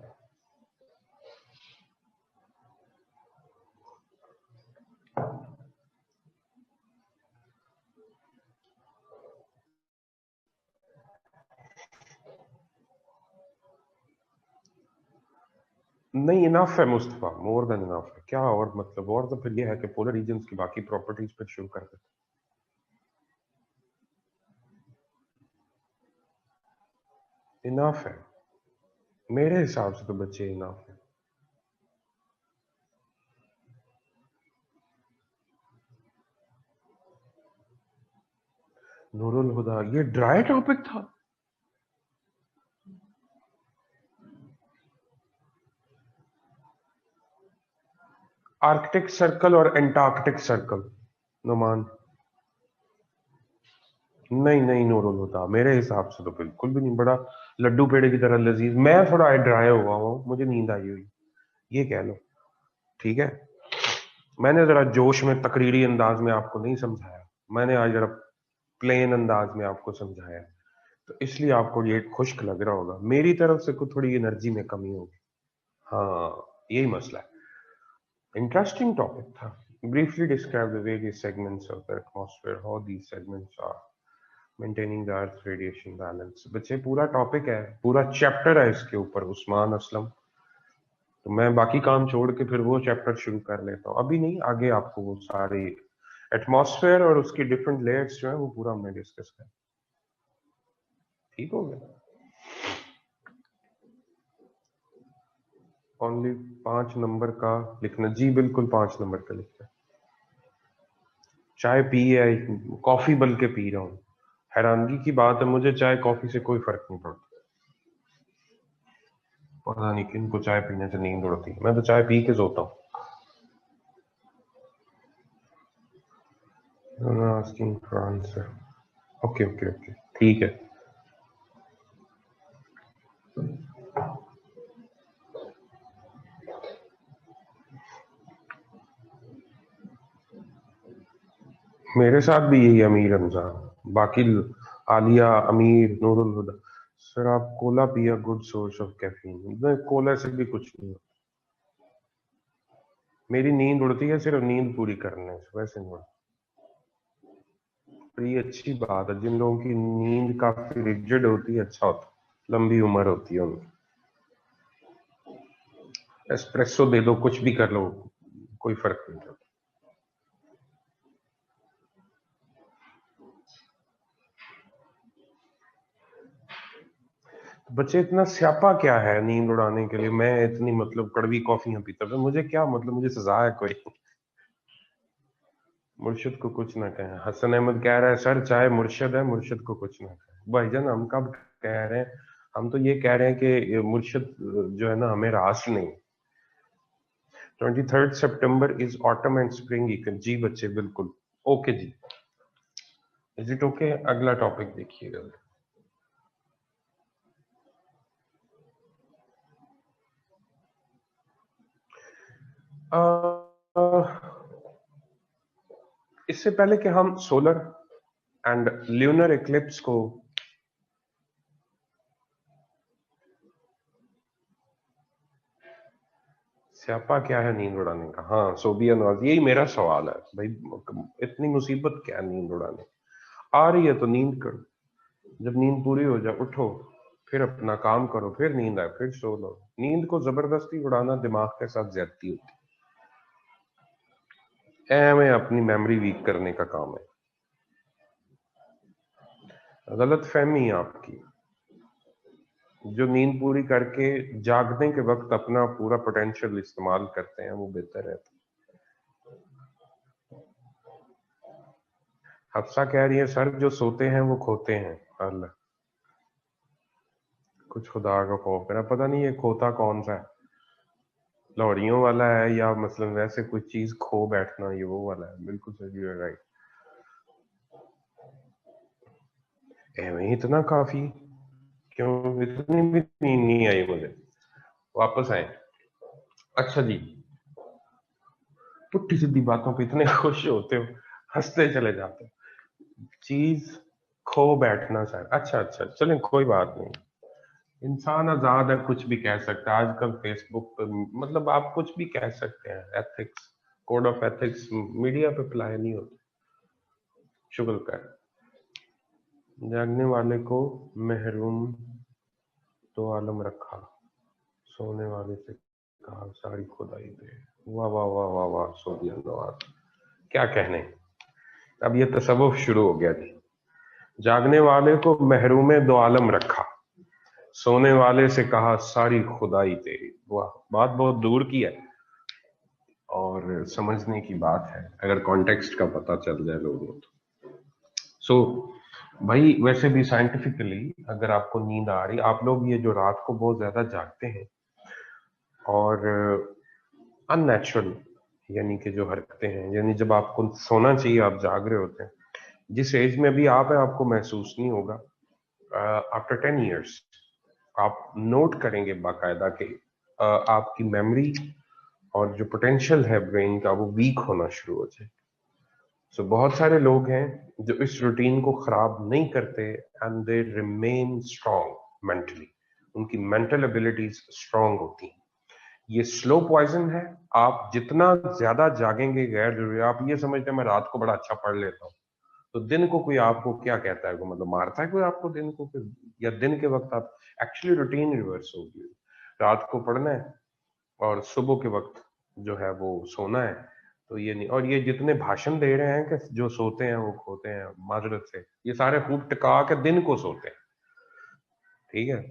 नहीं, इनफ है मुस्तफा, मोर देन इनफ है। क्या और मतलब? और तो फिर ये है कि पोलर रीजन्स की बाकी प्रॉपर्टीज पे शुरू कर देते। इनफ है मेरे हिसाब से, तो बच्चे इनफ है। नूरुल हुदा, ये ड्राई टॉपिक था? आर्कटिक सर्कल और एंटार्कटिक सर्कल, नुमान। नहीं नहीं, नूरुल हुदा मेरे हिसाब से तो बिल्कुल भी नहीं। बड़ा लड्डू पेड़े की तरह लजीज। मैं थोड़ा ड्राई हुआ हूँ, मुझे नींद आई हुई, ये कह लो। ठीक है, मैंने जरा जोश में तकरीरी अंदाज में आपको नहीं समझाया, मैंने आज जरा प्लेन अंदाज में आपको समझाया, तो इसलिए आपको ये खुश्क लग रहा होगा। मेरी तरफ से कुछ थोड़ी एनर्जी में कमी होगी। हाँ, यही मसला है। Interesting topic था। Briefly describe the various segments of the atmosphere, how these segments are maintaining the Earth's radiation balance। बच्चे पूरा टॉपिक है, पूरा चैप्टर है इसके ऊपर, उस्मान असलम। तो मैं बाकी काम छोड़ के फिर वो चैप्टर शुरू कर लेता हूँ, अभी नहीं, आगे आपको वो सारे एटमॉस्फेयर और उसकी डिफरेंट लेयर्स जो है वो पूरा हमने डिस्कस कर। ठीक हो गया? ओनली 5 नंबर का लिखना जी, बिल्कुल 5 नंबर का लिखना। चाय पी है, कॉफी बल्कि पी रहा हूँ। हैरानगी की बात है, मुझे चाय कॉफी से कोई फर्क नहीं पड़ता। पता नहीं किन को चाय पीने से नींद उड़ती है, मैं तो चाय पी के सोता हूँ। Asking for answer. Okay okay okay, ठीक है। मेरे साथ भी यही अमीर रमजान, बाकी आलिया, अमीर, नूरुल हुदा। सर आप कोला पिया, good source of caffeine. Cola से भी कुछ नहीं होता, मेरी नींद उड़ती है सिर्फ नींद पूरी करने से, वैसे नहीं उड़ती। बड़ी अच्छी बात है, जिन लोगों की नींद काफी रिजिड होती है अच्छा होता है, लंबी उम्र होती है उनकी। एस्प्रेसो दे दो, कुछ भी कर लो, कोई फर्क नहीं पड़ता। बच्चे इतना स्यापा क्या है नींद उड़ाने के लिए? मैं इतनी मतलब कड़वी कॉफियां पीता था, मुझे क्या मतलब, मुझे सजा है कोई? मुर्शिद को कुछ ना कहें, हसन अहमद कह रहा है सर चाहे मुर्शिद है, मुर्शिद को कुछ ना कहें। भाईजान हम कब कह रहे हैं? हम तो ये कह रहे हैं कि मुर्शिद जो है ना हमें रास नहीं। 23 सितंबर is autumn and spring weekend जी बच्चे, बिल्कुल ओके जी। Is it okay? अगला टॉपिक देखिएगा। इससे पहले कि हम सोलर एंड ल्यूनर इक्लिप्स को स्यापा क्या है नींद उड़ाने का? हाँ सोबिया नवाज, यही मेरा सवाल है भाई, इतनी मुसीबत क्या है नींद उड़ाने? आ रही है तो नींद करो, जब नींद पूरी हो जाए उठो, फिर अपना काम करो, फिर नींद आए फिर सो लो। नींद को जबरदस्ती उड़ाना दिमाग के साथ ज्यादती होती है, एवं अपनी मेमोरी वीक करने का काम है। गलत फहमी है आपकी। जो नींद पूरी करके जागने के वक्त अपना पूरा पोटेंशियल इस्तेमाल करते हैं वो बेहतर है। हफ्सा कह रही है सर जो सोते हैं वो खोते हैं। अल्लाह, कुछ खुदा का खौफ है, पता नहीं ये खोता कौन सा है, लौड़ियों वाला है या मतलब वैसे कोई चीज खो बैठना, ये वो वाला है? बिल्कुल सही है, राइट। एवं इतना काफी? क्यों इतनी भी नींद नहीं आई मुझे? वापस आए। अच्छा जी, पुट्ठी सीधी बातों पे इतने खुश होते हो, हंसते चले जाते हो। चीज खो बैठना सर, अच्छा अच्छा चलें कोई बात नहीं। इंसान आजाद है, कुछ भी कह सकता है आजकल फेसबुक पे, मतलब आप कुछ भी कह सकते हैं। Ethics, code of ethics media पे अप्लाई नहीं होते। शुक्र कर। जागने वाले को महरूम तो आलम रखा, सोने वाले से कहा सारी खुदाई दे। वाह वाह वाह वाह वाह, सोबिया नवाज, क्या कहने। अब ये तसव्वुफ शुरू हो गया जी। जागने वाले को महरूम दो आलम रखा, सोने वाले से कहा सारी खुदाई तेरी। वाह, बात बहुत दूर की है और समझने की बात है अगर कॉन्टेक्स्ट का पता चल जाए लोगों को। सो भाई वैसे भी साइंटिफिकली अगर आपको नींद आ रही, आप लोग ये जो रात को बहुत ज्यादा जागते हैं और अननेचुरल यानी कि जो हरकतें हैं, यानी जब आपको सोना चाहिए आप जाग रहे होते हैं, जिस एज में भी आप हैं आपको महसूस नहीं होगा। आफ्टर 10 years आप नोट करेंगे बाकायदा कि आपकी मेमोरी और जो पोटेंशियल है ब्रेन का वो वीक होना शुरू हो जाए। सो बहुत सारे लोग हैं जो इस रूटीन को खराब नहीं करते and they remain strong mentally, उनकी मेंटल एबिलिटीज स्ट्रांग होती हैं। ये स्लो पॉइजन है। आप जितना ज्यादा जागेंगे, गैर जरूरी, आप ये समझते हैं मैं रात को बड़ा अच्छा पढ़ लेता हूँ, तो दिन को कोई आपको क्या कहता है, मतलब मारता है कोई आपको दिन को फिर? या दिन के वक्त आप एक्चुअली रूटीन रिवर्स होगी, रात को पढ़ना है और सुबह के वक्त जो है वो सोना है। तो ये नहीं, और ये जितने भाषण दे रहे हैं कि जो सोते हैं वो खोते हैं, माजरत से ये सारे खूब टिका के दिन को सोते हैं। ठीक है,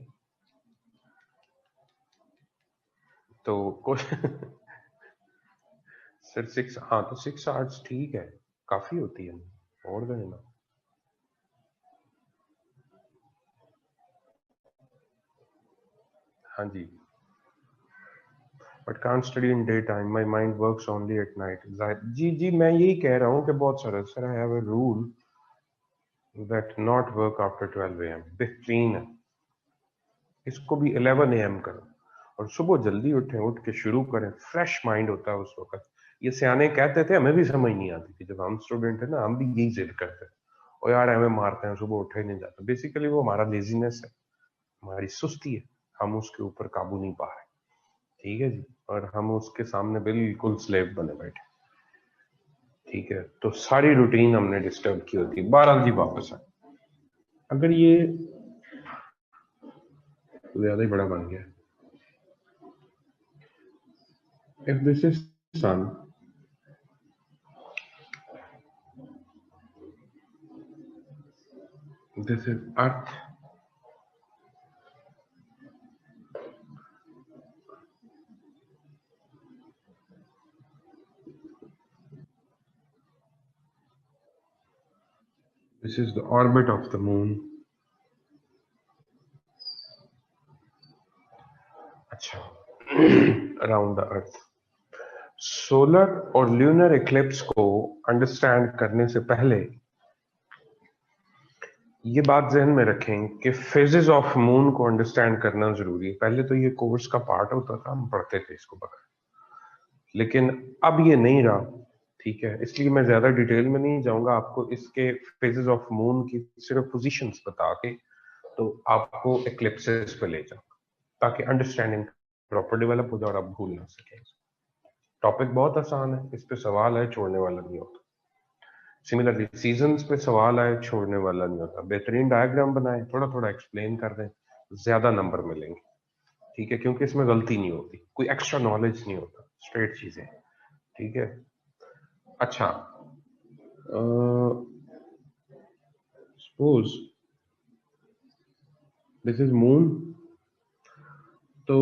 तो कुछ सिर्फ 6, हाँ तो 6 आवर्स ठीक है, काफी होती है, और देना। हाँ जी, but can't study in day time, my mind works only at night. जी जी, मैं यही कह रहा हूँ कि बहुत सारा sir I have a rule that not work after 12 AM। बेहतरीन है, इसको भी 11 AM करो और सुबह जल्दी उठें, उठ के शुरू करें, फ्रेश माइंड होता है उस वक्त। ये सियाने कहते थे, हमें भी समझ नहीं आती थी जब हम स्टूडेंट थे ना, हम भी यही जिद करते थे, और यार हमें मारते हैं सुबह उठे नहीं जाता। बेसिकली वो हमारा लेजीनेस है, हमारी सुस्ती है, हम उसके ऊपर काबू नहीं पा रहे। ठीक है जी, और हम उसके सामने बिल्कुल स्लेव बने बैठे। ठीक है, तो सारी रूटीन हमने डिस्टर्ब की होती। बहरहाल जी वापस आए, अगर ये ज्यादा ही बड़ा बन गया, if this is sun, this is earth, this is the orbit of the moon। अच्छा, अराउंड द अर्थ। सोलर और ल्यूनर इक्लिप्स को अंडरस्टैंड करने से पहले ये बात जहन में रखें कि फेजेस ऑफ मून को अंडरस्टैंड करना जरूरी है। पहले तो ये कोर्स का पार्ट होता था, हम पढ़ते थे इसको बगैर, लेकिन अब ये नहीं रहा। ठीक है, इसलिए मैं ज्यादा डिटेल में नहीं जाऊंगा, आपको इसके फेजेस ऑफ मून की सिर्फ पोजीशंस बता के तो आपको एक्लिप्सेस पे ले जाऊंगा, ताकि अंडरस्टैंडिंग प्रॉपर डेवलप हो जाए और आप भूल ना सके। टॉपिक बहुत आसान है, इस पे सवाल आए छोड़ने वाला नहीं होता। सिमिलरली सीजन्स पे सवाल आए छोड़ने वाला नहीं होता। बेहतरीन डायग्राम बनाए, थोड़ा थोड़ा एक्सप्लेन कर दें, ज्यादा नंबर मिलेंगे। ठीक है, क्योंकि इसमें गलती नहीं होती, कोई एक्स्ट्रा नॉलेज नहीं होता, स्ट्रेट चीजें। ठीक है, अच्छा, सपोज दिस इज मून, तो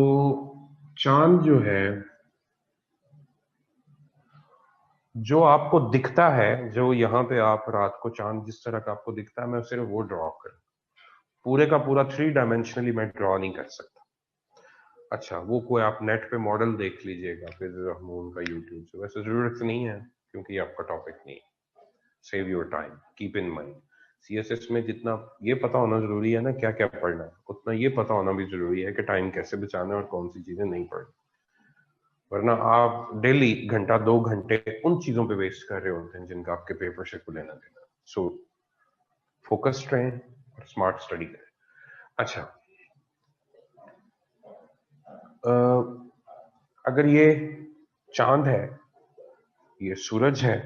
चांद जो है, जो आपको दिखता है, जो यहाँ पे आप रात को चांद जिस तरह का आपको दिखता है, मैं सिर्फ वो ड्रॉ कर, पूरे का पूरा 3 डायमेंशनली मैं ड्रॉ नहीं कर सकता। अच्छा, वो कोई आप नेट पे मॉडल देख लीजिएगा फेजेस ऑफ मून का यूट्यूब से, वैसे जरूरत नहीं है क्योंकि आपका टॉपिक नहीं है। Save your time, keep in mind, CSS में जितना ये पता होना जरूरी है ना क्या क्या पढ़ना है, उतना ये पता होना भी जरूरी है कि टाइम कैसे बचाना है और कौन सी चीजें नहीं पढ़नी, वरना आप डेली घंटा 2 घंटे उन चीजों पे वेस्ट कर रहे होते हैं जिनका आपके पेपर से को लेना देना। सो फोकस्ड रहें और स्मार्ट स्टडी करें। अच्छा, अगर ये चांद है, ये सूरज है,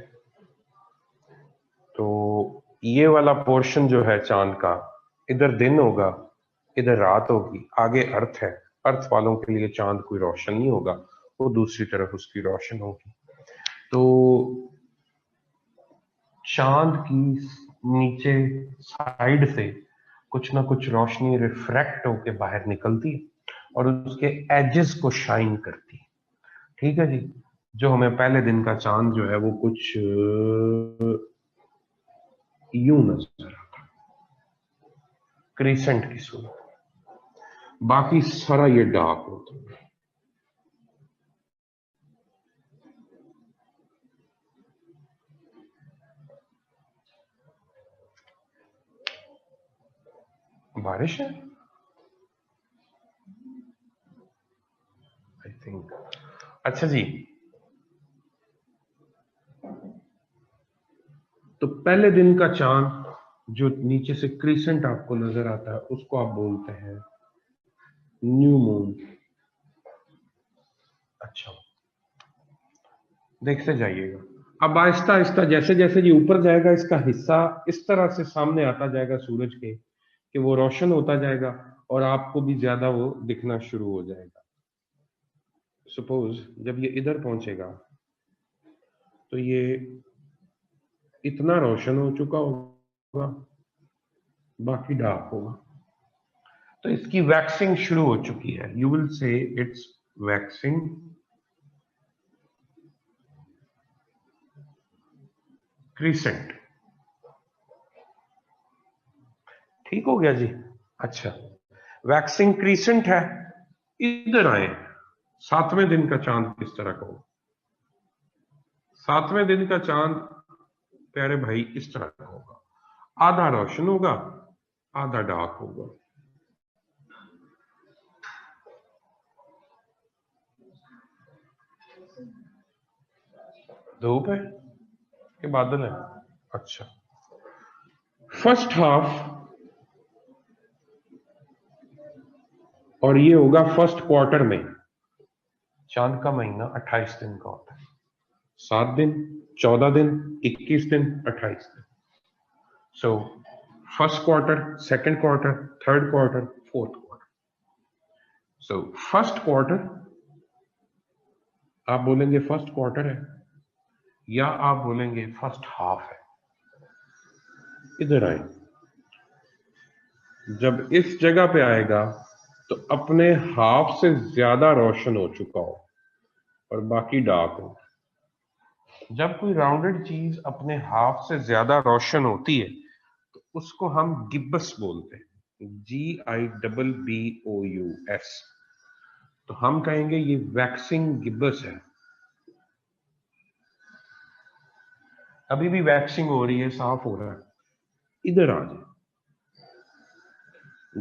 तो ये वाला पोर्शन जो है चांद का, इधर दिन होगा, इधर रात होगी, आगे अर्थ है। अर्थ वालों के लिए चांद कोई रोशन नहीं होगा, वो दूसरी तरफ उसकी रोशन होगी। तो चांद की नीचे साइड से कुछ ना कुछ रोशनी रिफ्रैक्ट होके बाहर निकलती है और उसके एजेस को शाइन करती है। ठीक है जी, जो हमें पहले दिन का चांद जो है वो कुछ यूं नजर आता है, क्रिसेंट की सूरत, बाकी सारा ये डार्क होता है। बारिश है आई थिंक। अच्छा जी, तो पहले दिन का चांद जो नीचे से क्रिसेंट आपको नजर आता है उसको आप बोलते हैं न्यू मून। अच्छा, देखते जाइएगा, अब आहिस्ता आहिस्ता जैसे जैसे ये ऊपर जाएगा इसका हिस्सा इस तरह से सामने आता जाएगा सूरज के कि वो रोशन होता जाएगा और आपको भी ज्यादा वो दिखना शुरू हो जाएगा। सपोज जब ये इधर पहुंचेगा तो ये इतना रोशन हो चुका होगा, बाकी डार्क होगा। तो इसकी वैक्सिंग शुरू हो चुकी है, you will say it's waxing crescent. ठीक हो गया जी। अच्छा, वैक्सिंग क्रिसेंट है, इधर आए, 7वें दिन का चांद किस तरह का होगा? 7वें दिन का चांद प्यारे भाई इस तरह का होगा, आधा रोशन होगा, आधा डार्क होगा। धूप है कि बादल है? अच्छा, फर्स्ट हाफ, और ये होगा फर्स्ट क्वार्टर में। चांद का महीना 28 दिन का होता है, 7 दिन, 14 दिन, 21 दिन, 28 दिन। So first quarter, second quarter, third quarter, fourth quarter. So first quarter आप बोलेंगे फर्स्ट क्वार्टर है या आप बोलेंगे फर्स्ट हाफ है। इधर आए, जब इस जगह पे आएगा तो अपने हाफ से ज्यादा रोशन हो चुका हो और बाकी डार्क हो। जब कोई राउंडेड चीज अपने हाफ से ज्यादा रोशन होती है तो उसको हम गिब्बस बोलते हैं, GIBBOUS। तो हम कहेंगे ये वैक्सिंग गिब्बस है। अभी भी वैक्सिंग हो रही है, साफ हो रहा है। इधर आ जाए,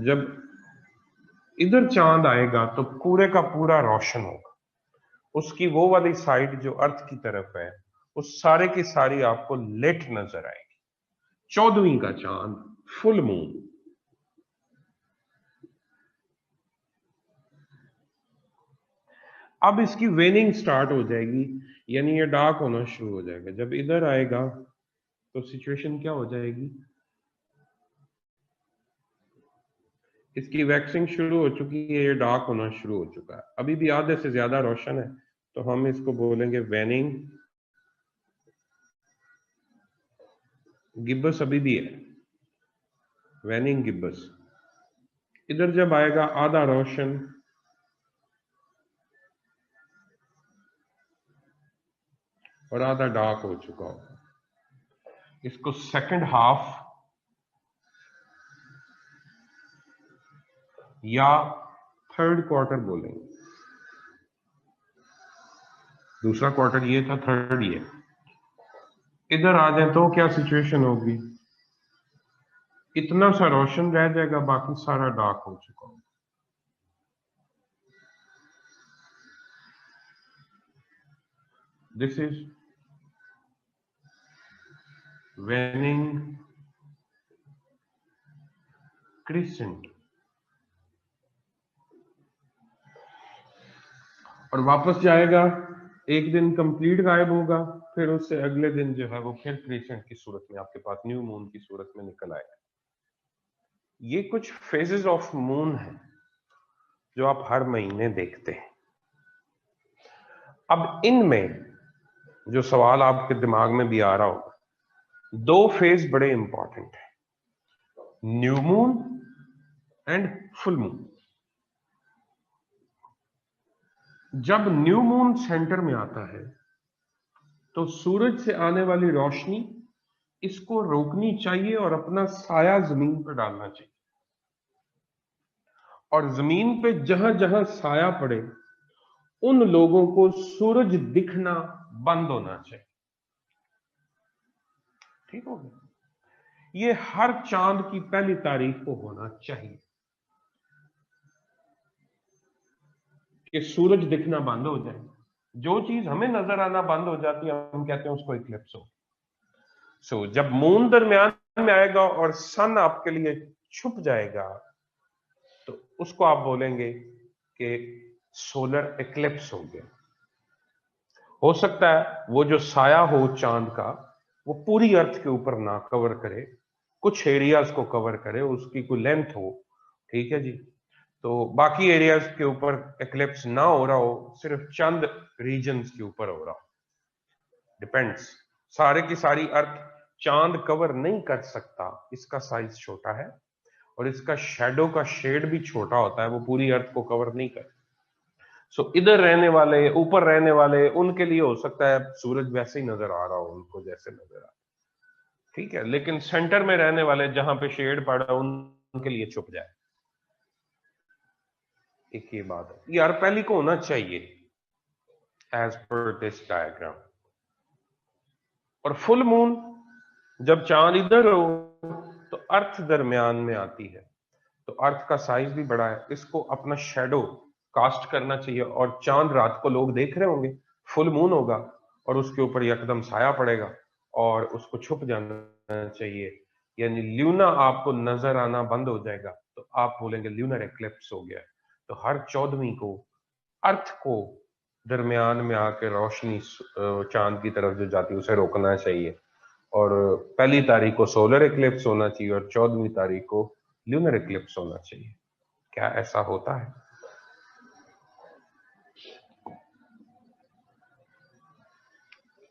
जब इधर चांद आएगा तो पूरे का पूरा रोशन होगा। उसकी वो वाली साइड जो अर्थ की तरफ है, उस सारे की सारी आपको लेट नजर आएगी। 14वीं का चांद, फुल मून। अब इसकी वेनिंग स्टार्ट हो जाएगी, यानी ये डार्क होना शुरू हो जाएगा। जब इधर आएगा तो सिचुएशन क्या हो जाएगी, इसकी वैक्सिंग शुरू हो चुकी है, ये डार्क होना शुरू हो चुका है। अभी भी आधे से ज्यादा रोशन है, तो हम इसको बोलेंगे वेनिंग गिब्बस। अभी भी है वेनिंग गिब्बस। इधर जब आएगा आधा रोशन, और आधा डार्क हो चुका हो, इसको सेकंड हाफ या थर्ड क्वार्टर बोलेंगे। दूसरा क्वार्टर ये था, थर्ड ये। इधर आ जाए तो क्या सिचुएशन होगी, इतना सा रोशन रह जाएगा, बाकी सारा डार्क हो चुका होगा। This is वेनिंग crescent. और वापस जाएगा, एक दिन कंप्लीट गायब होगा, फिर उससे अगले दिन जो है वो फिर क्रिसेंट की सूरत में आपके पास न्यू मून की सूरत में निकल आएगा। ये कुछ फेजेस ऑफ मून है जो आप हर महीने देखते हैं। अब इनमें जो सवाल आपके दिमाग में भी आ रहा होगा, दो फेज बड़े इंपॉर्टेंट है, new moon and full moon. जब न्यू मून सेंटर में आता है तो सूरज से आने वाली रोशनी इसको रोकनी चाहिए और अपना साया जमीन पर डालना चाहिए। और जमीन पे जहां जहां साया पड़े उन लोगों को सूरज दिखना बंद होना चाहिए। ठीक हो गया? ये हर चांद की पहली तारीख को होना चाहिए कि सूरज दिखना बंद हो जाए। जो चीज हमें नजर आना बंद हो जाती है हम कहते हैं उसको इक्लिप्स हो। सो जब मून दरमियान में आएगा और सन आपके लिए छुप जाएगा तो उसको आप बोलेंगे कि सोलर इक्लिप्स हो गया। हो सकता है वो जो साया हो चांद का वो पूरी अर्थ के ऊपर ना कवर करे, कुछ एरियाज को कवर करे, उसकी कोई लेंथ हो, ठीक है जी, तो बाकी एरियाज के ऊपर इक्लिप्स ना हो रहा हो, सिर्फ चंद रीजन्स के ऊपर हो रहा हो। डिपेंड्स। सारे की सारी अर्थ चांद कवर नहीं कर सकता, इसका साइज छोटा है और इसका शैडो का शेड भी छोटा होता है, वो पूरी अर्थ को कवर नहीं कर। सो इधर रहने वाले, ऊपर रहने वाले, उनके लिए हो सकता है सूरज वैसे ही नजर आ रहा हो उनको जैसे नजर आ रहा, ठीक है, लेकिन सेंटर में रहने वाले जहां पे शेड पड़ा उनके लिए छुप जाए। एक ये बात है, ये हर पहली को होना चाहिए एज पर दिस डायग्राम। और फुल मून जब चांद इधर हो तो अर्थ दरमियान में आती है, तो अर्थ का साइज भी बड़ा है, इसको अपना शेडो कास्ट करना चाहिए। और चांद रात को लोग देख रहे होंगे, फुल मून होगा और उसके ऊपर एकदम साया पड़ेगा और उसको छुप जाना चाहिए, यानी ल्यूना आपको नजर आना बंद हो जाएगा, तो आप बोलेंगे ल्यूनर एक्लिप्स हो गया। तो हर 14वीं को अर्थ को दरमियान में आके रोशनी चांद की तरफ जो जाती है उसे रोकना चाहिए। और पहली तारीख को सोलर इक्लिप्स होना चाहिए और 14वीं तारीख को ल्यूनर इक्लिप्स होना चाहिए। क्या ऐसा होता है?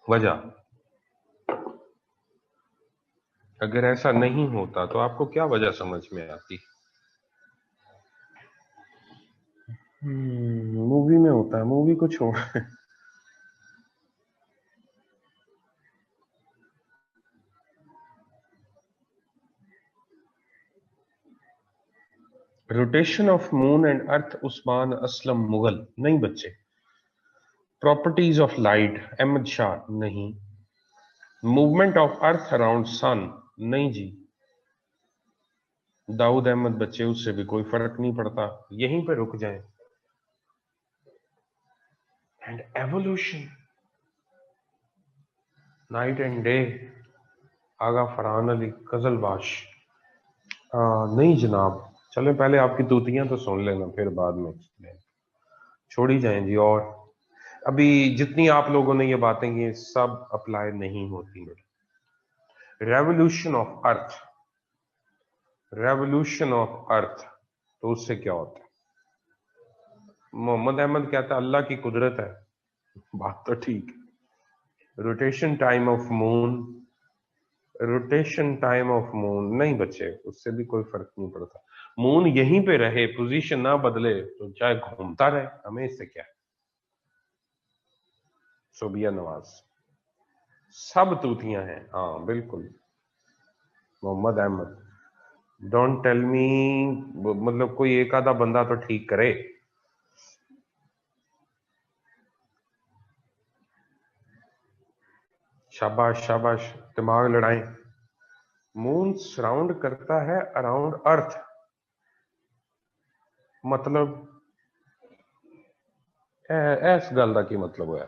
वजह, अगर ऐसा नहीं होता तो आपको क्या वजह समझ में आती? मूवी में होता है, मूवी को छोड़। Rotation of moon and earth, Usman Aslam Mughal नहीं बच्चे। Properties of light, Ahmed Shah नहीं। Movement of earth around sun नहीं जी। दाऊद अहमद बच्चे, उससे भी कोई फर्क नहीं पड़ता, यहीं पे रुक जाएं। And evolution, night and day, Agha Farhan Ali Qizilbash. नहीं जनाब, चले पहले आपकी तूतियां तो सुन लेना, फिर बाद में छोड़ ही जाएं जी। और अभी जितनी आप लोगों ने ये बातें की सब अप्लाई नहीं होती। Revolution of earth, revolution of अर्थ, तो उससे क्या होता है? मोहम्मद अहमद कहता है अल्लाह की कुदरत है, बात तो ठीक है। Rotation time of moon, rotation time of moon नहीं बच्चे, उससे भी कोई फर्क नहीं पड़ता। मून यहीं पे रहे, पोजीशन ना बदले तो चाहे घूमता रहे, हमें इससे क्या है। सोबिया नवाज, सब तूतियां हैं, हाँ बिल्कुल। Mohammad Ahmed, don't tell me, मतलब कोई एक आधा बंदा तो ठीक करे। शाबाश शाबाश, दिमाग लड़ाएं। मून सराउंड करता है अराउंड अर्थ, मतलब इस गल का की मतलब है।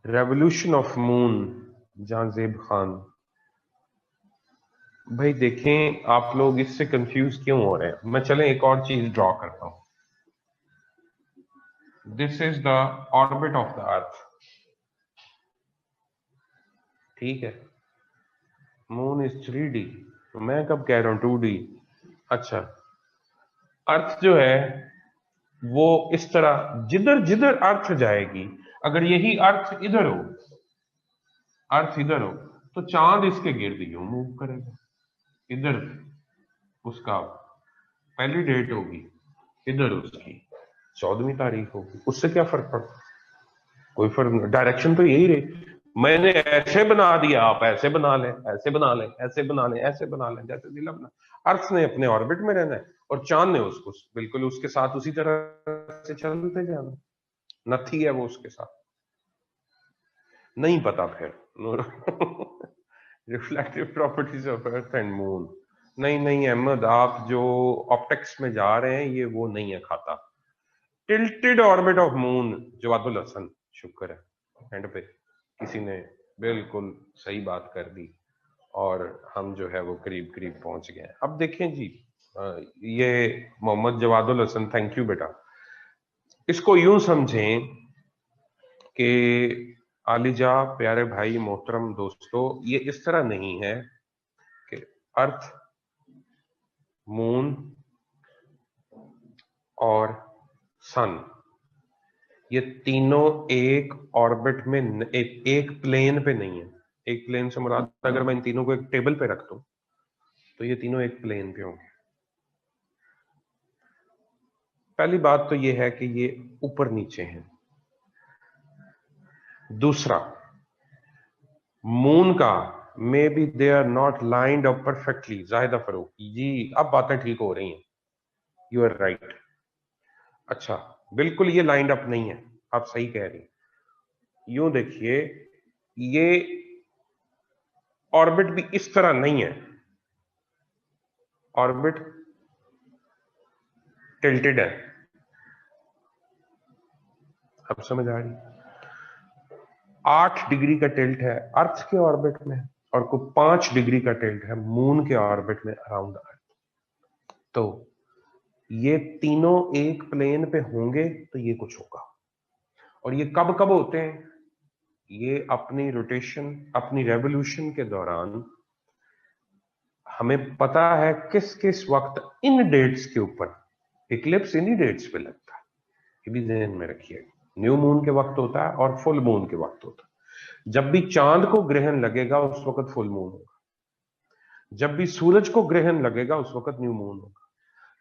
Revolution of moon, Jahanzeb Khan भाई देखें, आप लोग इससे कंफ्यूज क्यों हो रहे हैं? मैं चले एक और चीज ड्रॉ करता हूं। This is the orbit of the earth, ठीक है। मून इज 3D, तो मैं कब कह रहा हूं 2D? अच्छा, अर्थ जो है वो इस तरह जिधर जिधर अर्थ जाएगी, अगर यही अर्थ इधर हो, अर्थ इधर हो, तो चांद इसके गिर्द यूं मूव करेगा। इधर उसका पहली डेट होगी, इधर उसकी 14वीं तारीख होगी, उससे क्या फर्क पड़ता? कोई फर्क नहीं, डायरेक्शन तो यही रही। मैंने ऐसे बना दिया, आप ऐसे बना लें, ऐसे बना लें, ऐसे बना लें, ऐसे बना लें, जैसे दिल अपना। अर्थ ने अपने ऑर्बिट में रहना है और चांद ने उसको बिल्कुल उसके साथ उसी तरह से चलते जाना। नथी है वो उसके साथ, नहीं पता फिर। Reflective properties of earth and moon, नहीं नहीं अहमद, आप जो ऑप्टिक्स में जा रहे हैं ये वो नहीं है खाता। Tilted orbit of moon, Jawadul Hasan, शुक्र है एंड पे किसी ने बिल्कुल सही बात कर दी और हम जो है वो करीब करीब पहुंच गए। अब देखें जी, ये मोहम्मद जवादुल हसन, थैंक यू बेटा। इसको यूं समझें कि आलिजा, प्यारे भाई, मोहतरम दोस्तों, ये इस तरह नहीं है कि अर्थ, मून और सन ये तीनों एक ऑर्बिट में एक प्लेन पे नहीं है। एक प्लेन से मुराद, अगर मैं इन तीनों को एक टेबल पे रख दूं तो ये तीनों एक प्लेन पे होंगे। पहली बात तो ये है कि ये ऊपर नीचे हैं। दूसरा, मून का maybe they are not lined up perfectly. Zahida Farooq ji, अब बातें ठीक हो रही हैं, यू आर राइट। अच्छा, बिल्कुल ये लाइंड अप नहीं है, आप सही कह रही। यूं देखिए, ये ऑर्बिट भी इस तरह नहीं है, ऑर्बिट टिल्टेड है। अब समझ आ रही? 8 डिग्री का टिल्ट है अर्थ के ऑर्बिट में और को 5 डिग्री का टिल्ट है मून के ऑर्बिट में अराउंड अर्थ। तो ये तीनों एक प्लेन पे होंगे तो ये कुछ होगा। और ये कब कब होते हैं? ये अपनी रोटेशन, अपनी रेवोल्यूशन के दौरान हमें पता है किस किस वक्त इन डेट्स के ऊपर इक्लिप्स इन्हीं डेट्स पे लगता है। ये भी ध्यान में रखिए, न्यू मून के वक्त होता है और फुल मून के वक्त होता है। जब भी चांद को ग्रहण लगेगा उस वक्त फुल मून होगा, जब भी सूरज को ग्रहण लगेगा उस वक्त न्यू मून होगा।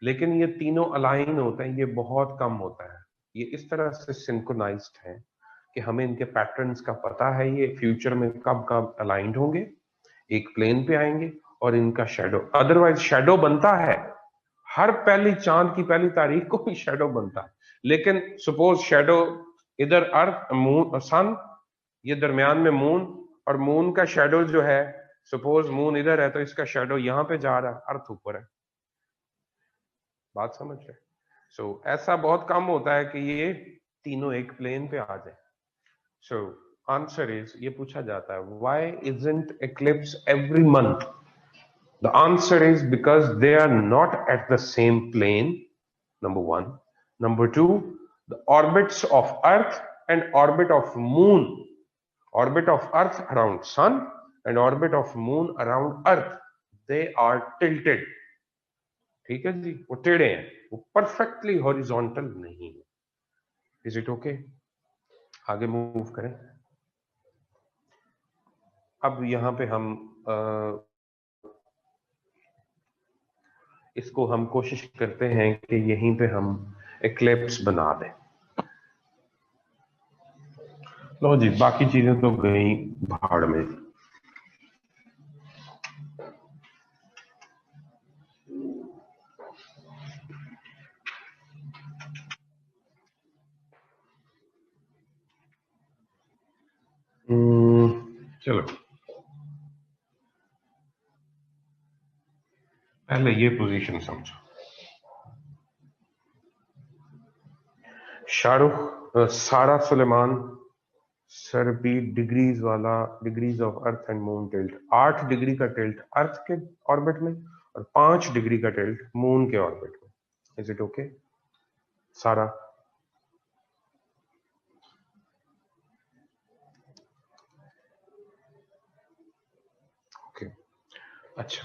लेकिन ये तीनों अलाइन होते हैं, ये बहुत कम होता है। ये इस तरह से सिंक्रोनाइज्ड है कि हमें इनके पैटर्न्स का पता है, ये फ्यूचर में कब कब अलाइंड होंगे, एक प्लेन पे आएंगे और इनका शेडो, अदरवाइज शेडो बनता है हर पहली चांद की पहली तारीख को भी शेडो बनता है। लेकिन सपोज शेडो इधर अर्थ मून सन, ये दरमियान में मून, और मून का शेडो जो है, सपोज मून इधर है तो इसका शेडो यहां पे जा रहा है, अर्थ ऊपर है। बात समझ रहे? सो ऐसा बहुत कम होता है कि ये तीनों एक प्लेन पे आ जाए। सो आंसर इज, ये पूछा जाता है why isn't eclipse every month? The answer is because they are not at the same plane, number one. Number two, the orbits of Earth and orbit of Moon, orbit of Earth around Sun and orbit of Moon around Earth, they are tilted. ठीक है जी, वो टेढ़े हैं, वो perfectly horizontal नहीं है। Is it okay? आगे move करें। अब यहां पे हम इसको हम कोशिश करते हैं कि यहीं पे हम एक्लिप्स बना दें। लो जी, बाकी चीजें तो गई भाड़ में। चलो पहले ये पोजीशन समझो। शाहरुख सारा सुलेमान सर भी डिग्रीज वाला, degrees of earth and moon tilt, 8 degree का टिल्ट अर्थ के ऑर्बिट में और 5 डिग्री का टिल्ट मून के ऑर्बिट में। इज इट ओके सारा? ओके अच्छा,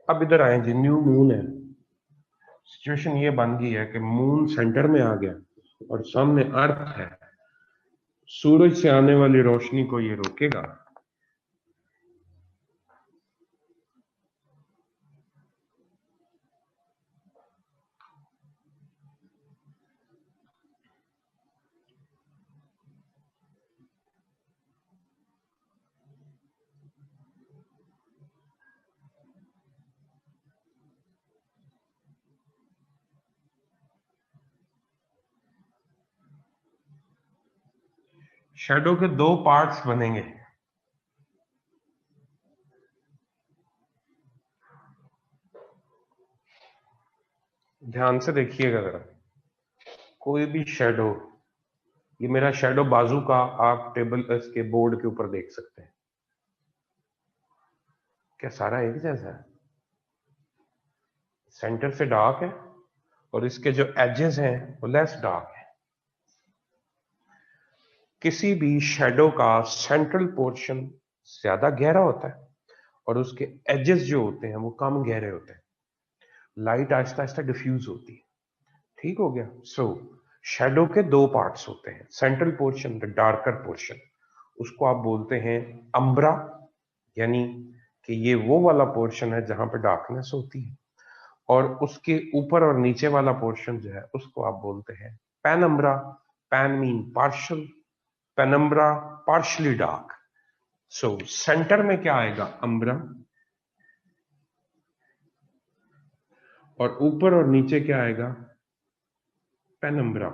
अब इधर आए जी, न्यू मून है। सिचुएशन ये बन गई है कि मून सेंटर में आ गया और सामने अर्थ है। सूरज से आने वाली रोशनी को ये रोकेगा। शैडो के 2 पार्ट्स बनेंगे। ध्यान से देखिएगा जरा, कोई भी शैडो, ये मेरा शैडो बाजू का आप टेबल इसके बोर्ड के ऊपर देख सकते हैं। क्या सारा एक जैसा है? सेंटर से डार्क है और इसके जो एजेस हैं वो लेस डार्क है। किसी भी शैडो का सेंट्रल पोर्शन ज्यादा गहरा होता है और उसके एजेस जो होते हैं वो कम गहरे होते हैं। लाइट आहिस्ता आहिस्ता डिफ्यूज होती है। ठीक हो गया? सो शैडो के 2 पार्ट्स होते हैं। Central portion, the darker portion, उसको आप बोलते हैं अम्ब्रा, यानी कि ये वो वाला पोर्शन है जहां पे डार्कनेस होती है। और उसके ऊपर और नीचे वाला पोर्शन जो है उसको आप बोलते हैं penumbra. Pan mean partial, penumbra partially dark. So centre में क्या आएगा? अम्ब्रा, और ऊपर और नीचे क्या आएगा? पेनम्ब्रा।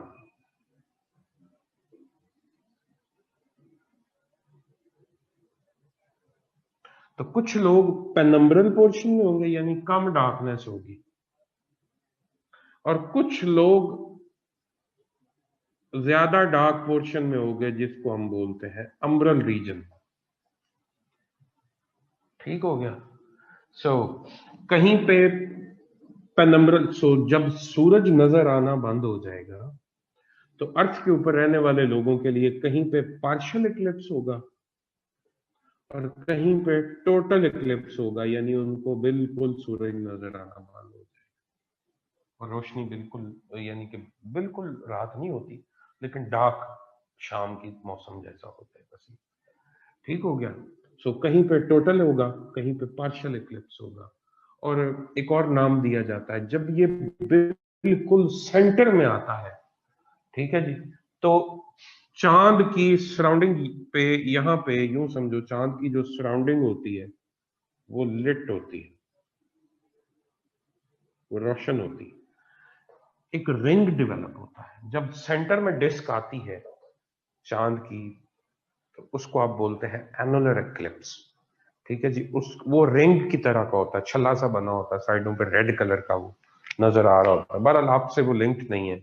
तो कुछ लोग पेनम्ब्रल पोर्शन में होंगे यानी कम डार्कनेस होगी, और कुछ लोग ज्यादा डार्क पोर्शन में होंगे जिसको हम बोलते हैं अम्ब्रल रीजन। ठीक हो गया? सो कहीं पे पेनम्ब्रल, जब सूरज नजर आना बंद हो जाएगा तो अर्थ के ऊपर रहने वाले लोगों के लिए कहीं पे पार्शियल इक्लिप्स होगा और कहीं पे टोटल इक्लिप्स होगा, यानी उनको बिल्कुल सूरज नजर आना बंद हो जाएगा और रोशनी बिल्कुल, यानी कि बिल्कुल रात नहीं होती लेकिन डार्क शाम की मौसम जैसा होता है बस। ठीक हो गया। कहीं पे टोटल होगा, कहीं पे पार्शियल इक्लिप्स होगा। और एक और नाम दिया जाता है जब ये बिल्कुल सेंटर में आता है, ठीक है जी, तो चांद की सराउंडिंग पे, यहां पे यूं समझो चांद की जो सराउंडिंग होती है वो लिट होती है, वो रोशन होती है। एक रिंग डेवलप होता है जब सेंटर में डिस्क आती है चांद की, तो उसको आप बोलते हैं एनुलर एक्लिप्स। ठीक है जी, उस वो रिंग की तरह का होता है, छल्ला सा बना होता है साइडों पे, रेड कलर का वो नजर आ रहा होता है। बहरहाल आपसे वो लिंक्ड नहीं है।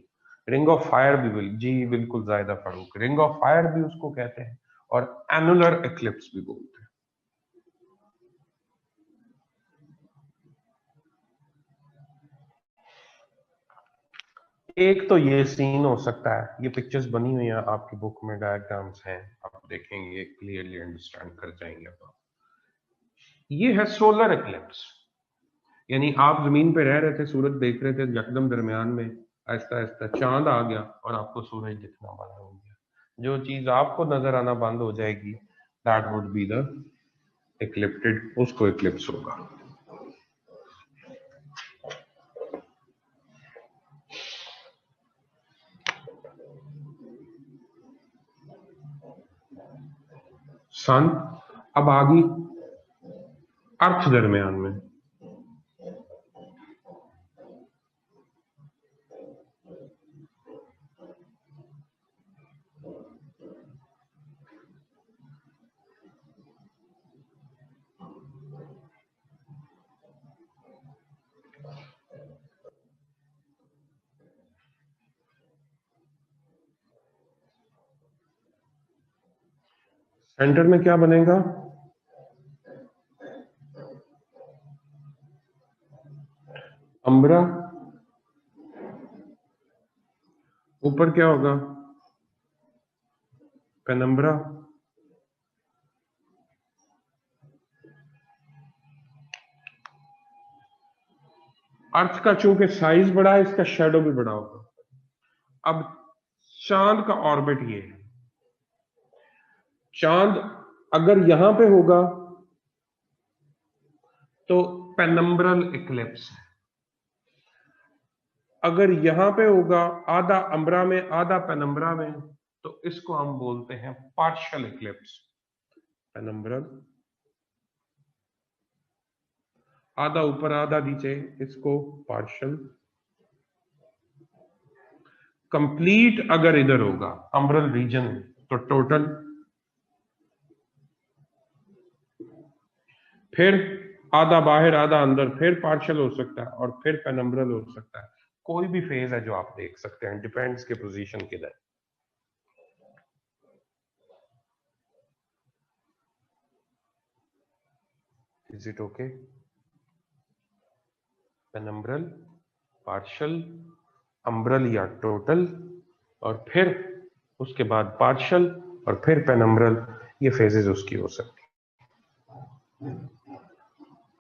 रिंग ऑफ फायर भी जी बिल्कुल, जायदा फारूक, रिंग ऑफ फायर भी उसको कहते हैं और एनुलर एक्लिप्स भी बोलते हैं। एक तो ये सीन हो सकता है, ये पिक्चर्स बनी हुई हैं आपकी बुक में, डायग्राम्स हैं, आप देखेंगे क्लियरली अंडरस्टैंड कर जाएंगे आप। ये है सोलर एक्लिप्स, यानी आप जमीन पे रह रहे थे, सूरज देख रहे थे, यकदम दरमियान में आहिस्ता आहिस्ता चांद आ गया और आपको सूरज दिखना बंद हो गया। जो चीज आपको नजर आना बंद हो जाएगी, दैट वुड बी द एक्लिप्टेड, उसको एक्लिप्स होगा। सन अब आ गई अर्थ दरमियान में। सेंटर में क्या बनेगा? अम्बरा। ऊपर क्या होगा? पेनम्बरा। अर्थ का चूंकि साइज बड़ा है, इसका शेडो भी बड़ा होगा। अब चांद का ऑर्बिट ये है, चांद अगर यहां पे होगा तो पेनम्ब्रल इक्लिप्स है, अगर यहां पे होगा आधा अम्बरा में आधा पेनम्बरा में, तो इसको हम बोलते हैं पार्शियल इक्लिप्स। पेनम्ब्रल, आधा ऊपर आधा नीचे, इसको पार्शियल। कंप्लीट अगर इधर होगा अम्ब्रल रीजन में तो टोटल, फिर आधा बाहर आधा अंदर, फिर पार्शियल हो सकता है और फिर पेनम्ब्रल हो सकता है। कोई भी फेज है जो आप देख सकते हैं, डिपेंड्स के पोजीशन किधर। Is it okay? Penumbral, partial, umbral या टोटल, और फिर उसके बाद पार्शियल और फिर पेनम्ब्रल, ये फेजेस उसकी हो सकती है।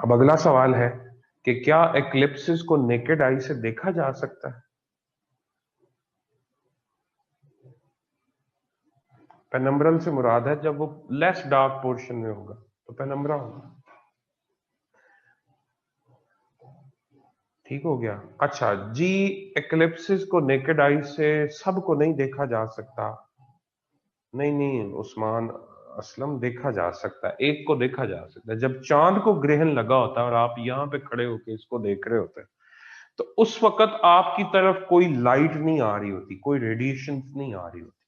अब अगला सवाल है कि क्या एक्लिप्सिस को नेकेड आई से देखा जा सकता है? पेनम्ब्रल से मुराद है जब वो लेस डार्क पोर्शन में होगा तो पेनम्ब्रा होगा। ठीक हो गया। अच्छा जी, एक्लिप्सिस को नेकेड आई से सबको नहीं देखा जा सकता। नहीं नहीं उस्मान असलम, देखा जा सकता है, एक को देखा जा सकता है। जब चांद को ग्रहण लगा होता है और आप यहां पे खड़े होकर इसको देख रहे होते हैं, तो उस वक्त आपकी तरफ कोई लाइट नहीं आ रही होती, कोई रेडिएशन नहीं आ रही होती,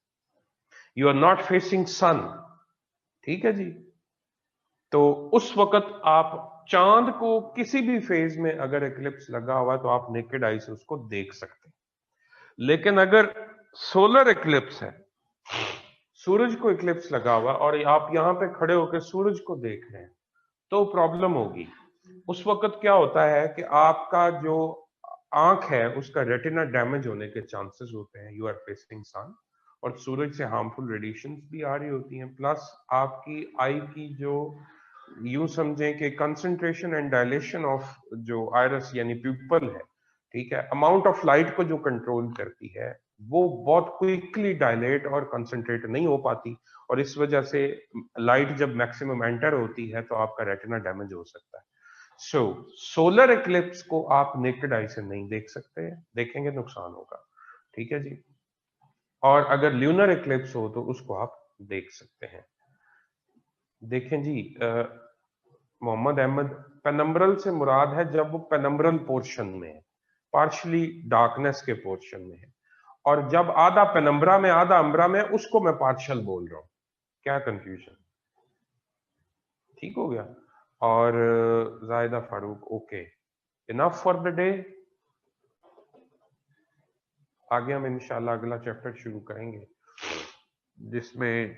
यू आर नॉट फेसिंग सन। ठीक है जी, तो उस वक्त आप चांद को किसी भी फेज में अगर एक्लिप्स लगा हुआ है तो आप नेकेड आई से उसको देख सकते हैं। लेकिन अगर सोलर एक्लिप्स है, सूरज को इक्लिप्स लगा हुआ और आप यहां पे खड़े होकर सूरज को देख रहे हैं, तो प्रॉब्लम होगी। उस वक्त क्या होता है कि आपका जो आंख है उसका रेटिना डैमेज होने के चांसेस होते हैं, यू आर फेसिंग सन, और सूरज से हार्मफुल रेडिएशंस भी आ रही होती हैं, प्लस आपकी आई की जो यूं समझें कि कंसंट्रेशन एंड डायलेशन ऑफ जो आयरस यानी प्यूपल है, ठीक है, अमाउंट ऑफ लाइट को जो कंट्रोल करती है वो बहुत क्विकली डायलेट और कंसंट्रेट नहीं हो पाती, और इस वजह से लाइट जब मैक्सिमम एंटर होती है तो आपका रेटिना डैमेज हो सकता है। सो सोलर एक्लिप्स को आप नेकेड आई से नहीं देख सकते, देखेंगे नुकसान होगा, ठीक है जी। और अगर ल्यूनर एक्लिप्स हो तो उसको आप देख सकते हैं। देखें जी, मोहम्मद अहमद, पेनम्ब्रल से मुराद है जब वो पेनम्ब्रल पोर्शन में है, पार्शली डार्कनेस के पोर्शन में है, और जब आधा पेनम्ब्रा में आधा अम्ब्रा में, उसको मैं पार्शल बोल रहा हूं। क्या कंफ्यूजन? ठीक हो गया। और जायदा Farooq, okay, enough for the day. आगे हम इंशाल्लाह अगला चैप्टर शुरू करेंगे जिसमें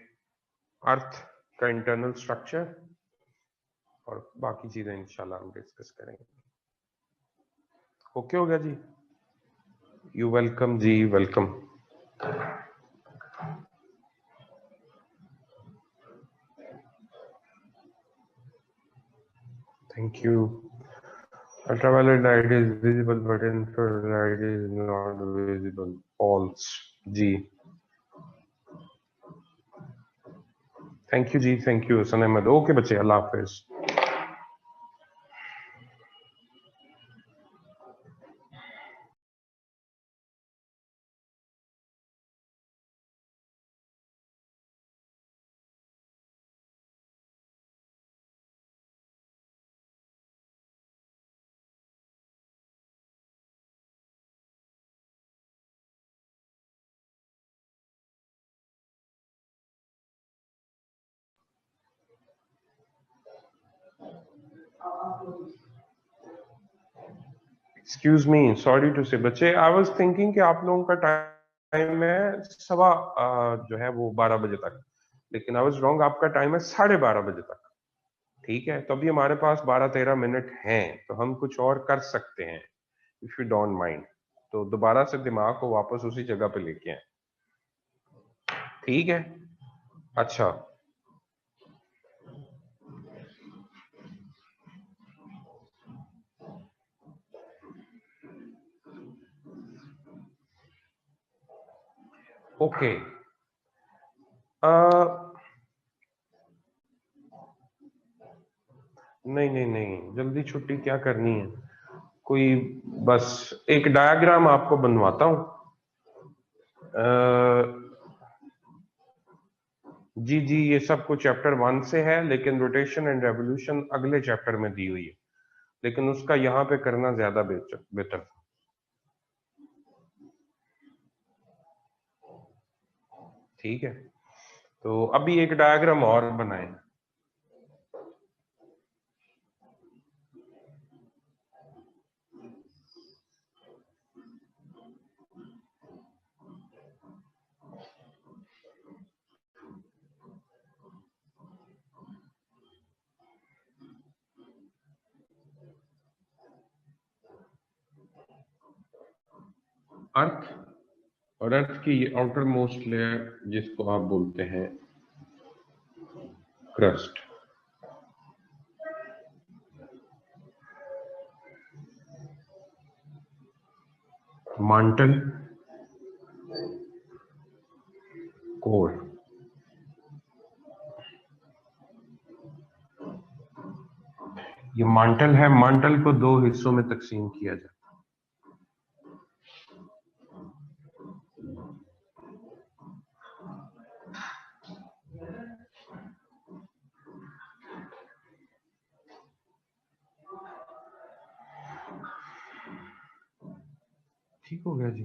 अर्थ का इंटरनल स्ट्रक्चर और बाकी चीजें इंशाल्लाह हम डिस्कस करेंगे। ओके हो गया जी? यू वेलकम जी, welcome. Thank you. Ultraviolet light is visible but infrared light is not visible. False जी। थैंक यू जी, thank you Hasan Ahmed. Okay बच्चे, अल्लाह हाफिज। Excuse me, sorry to say बच्चे, आई वाज थिंकिंग कि आप लोगों का टाइम है सवा जो है वो 12 बजे तक, लेकिन आई वाज रॉन्ग, आपका टाइम है 12:30 बजे तक। ठीक है, तो अभी हमारे पास 12-13 मिनट हैं, तो हम कुछ और कर सकते हैं इफ यू डोंट माइंड। तो दोबारा से दिमाग को वापस उसी जगह पे लेके आए, ठीक है? अच्छा, ओके। नहीं नहीं नहीं, जल्दी छुट्टी क्या करनी है? कोई बस एक डायग्राम आपको बनवाता हूं। जी जी, ये सब कुछ चैप्टर 1 से है, लेकिन रोटेशन एंड रेवोल्यूशन अगले चैप्टर में दी हुई है, लेकिन उसका यहाँ पे करना ज्यादा बेहतर था। ठीक है, तो अभी एक डायग्राम और बनाए। अर्थ और अर्थ की आउटर मोस्ट लेयर जिसको आप बोलते हैं क्रस्ट, मांटल, कोर। ये मांटल है, मांटल को 2 हिस्सों में तकसीम किया जाता है। ठीक हो गया जी?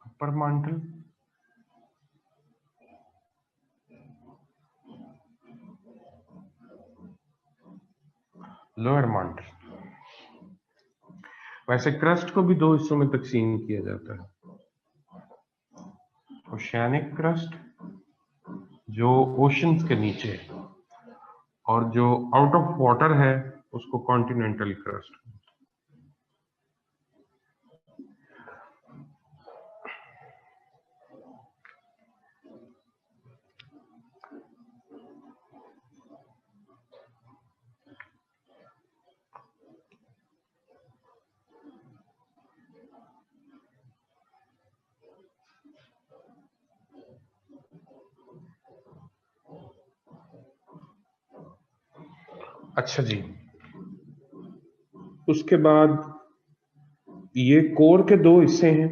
अपर मांटल, लोअर मांटल। वैसे क्रस्ट को भी 2 हिस्सों में तकसीम किया जाता है, ओशियानिक क्रस्ट जो ओशंस के नीचे है, और जो आउट ऑफ वाटर है उसको कॉन्टिनेंटल क्रस्ट। अच्छा जी, उसके बाद ये कोर के दो हिस्से हैं,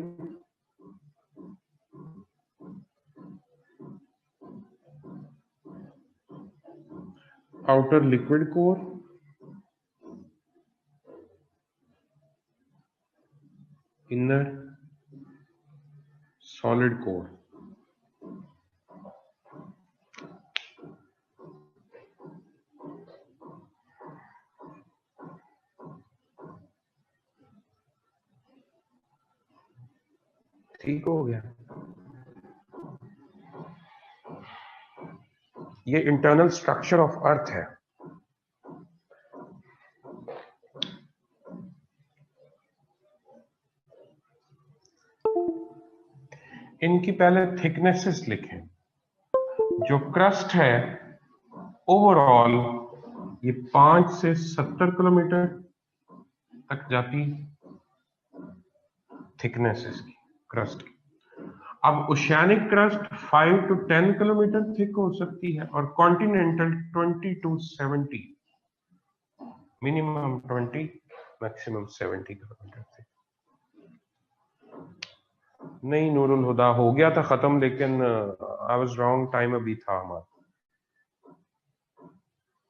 outer liquid core, inner solid core. ठीक हो गया। ये इंटरनल स्ट्रक्चर ऑफ अर्थ है। इनकी पहले थिकनेसेस लिखें। जो क्रस्ट है ओवरऑल ये 5 से 70 किलोमीटर तक जाती थिकनेस इसकी क्रस्ट की। अब oceanic crust 5 to 10 kilometre thick हो सकती है और continental 20 to 70, minimum 20 maximum 70 kilometre thick. नहीं नूरुल हुदा, हो गया था खत्म, लेकिन आई वाज रॉन्ग, टाइम अभी था हमारा,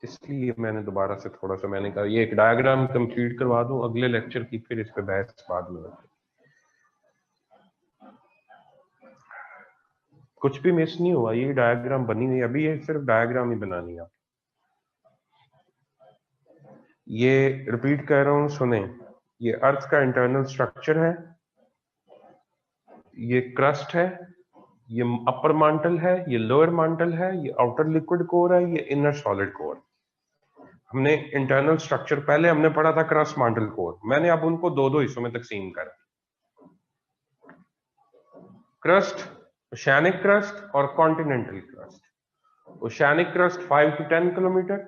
इसलिए मैंने दोबारा से थोड़ा सा मैंने कहा ये एक डायग्राम कंप्लीट करवा दूं अगले लेक्चर की, फिर इस पे बहस बाद में होगी। कुछ भी मिस नहीं हुआ, ये डायग्राम बनी हुई अभी, ये सिर्फ डायग्राम ही बनानी है। ये रिपीट कर रहा हूं, सुने। ये अर्थ का इंटरनल स्ट्रक्चर है, ये क्रस्ट है, ये अपर मांटल है, ये लोअर मांटल है, ये आउटर लिक्विड कोर है, ये इनर सॉलिड कोर। हमने इंटरनल स्ट्रक्चर पहले हमने पढ़ा था क्रस्ट मांटल कोर, मैंने अब उनको दो दो हिस्सों में तकसीम कर, क्रस्ट, ओशियानिक क्रस्ट और continental crust. Oceanic crust 5 to 10 kilometre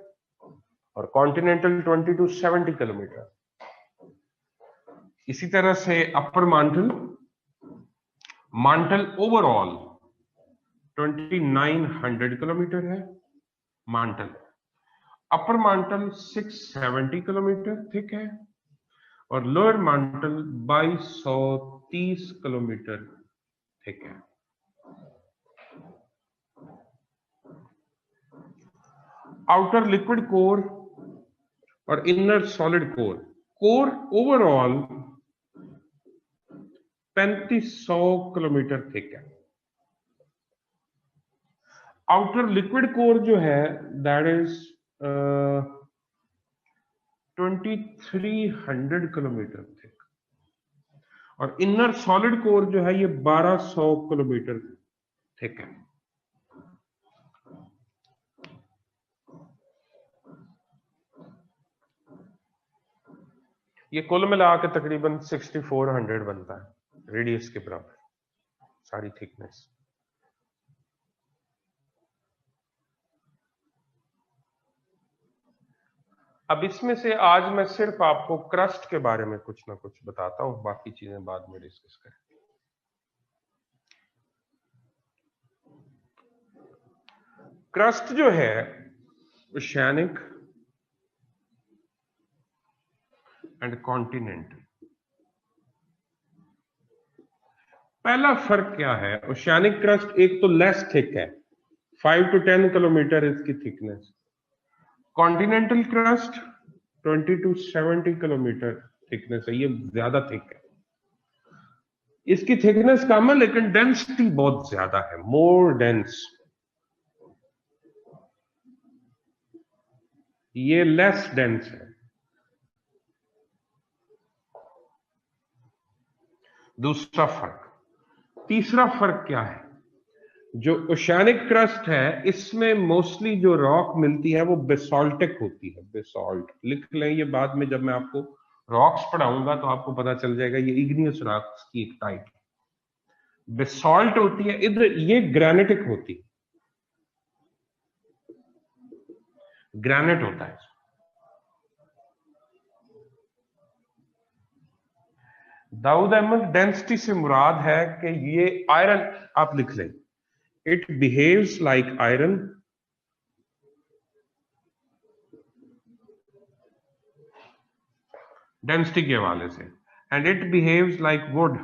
और कॉन्टिनेंटल 20 to 70 किलोमीटर। इसी तरह से अपर मांटल, मांटल ओवरऑल 2900 किलोमीटर है मांटल। अपर मांटल 670 किलोमीटर थिक है और लोअर मांटल 2230 किलोमीटर थिक है। आउटर लिक्विड कोर और inner solid core, core overall 3500 kilometre thick है। आउटर लिक्विड कोर जो है दैट इज 2300 किलोमीटर थिक और इनर सॉलिड कोर जो है ये 1200 किलोमीटर थिक है। ये कुल मिला के तकरीबन 6400 बनता है रेडियस के बराबर सारी थिकनेस। अब इसमें से आज मैं सिर्फ आपको क्रस्ट के बारे में कुछ ना कुछ बताता हूं, बाकी चीजें बाद में डिस्कस करें। क्रस्ट जो है ओशियानिक एंड कॉन्टिनेंटल। पहला फर्क क्या है, ओशियानिक क्रस्ट एक तो लेस थिक है, 5 to 10 किलोमीटर इसकी thickness. Continental crust 20 to 70 kilometre thickness है, ये ज्यादा थिक है। इसकी थिकनेस कम है लेकिन डेंसिटी बहुत ज्यादा है, मोर डेंस। ये लेस डेंस है। दूसरा फर्क। तीसरा फर्क क्या है, जो ओशियानिक क्रस्ट है इसमें मोस्टली जो रॉक मिलती है वो बेसाल्टिक होती है। बेसाल्ट लिख लें, ये बाद में जब मैं आपको रॉक्स पढ़ाऊंगा तो आपको पता चल जाएगा, ये इग्नियस रॉक्स की एक टाइप बेसाल्ट होती है। इधर ये ग्रेनिटिक होती है, ग्रेनाइट होता है। दाऊद अहमद, डेंसिटी से मुराद है कि ये आयरन, आप लिख लें, it behaves like iron density के हवाले से, and it behaves like wood.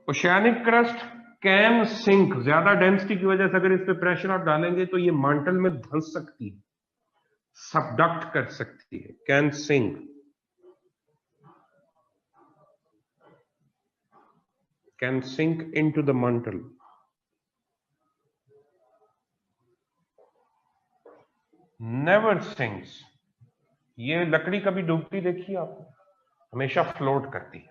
Oceanic crust can sink, ज्यादा डेंसिटी की वजह से अगर इस पे प्रेशर आप डालेंगे तो ये मांटल में धंस सकती है, सबडक्ट कर सकती है। Can sink, can sink into the mantle। Never sinks, ये लकड़ी कभी डूबती देखी आपने? हमेशा फ्लोट करती है।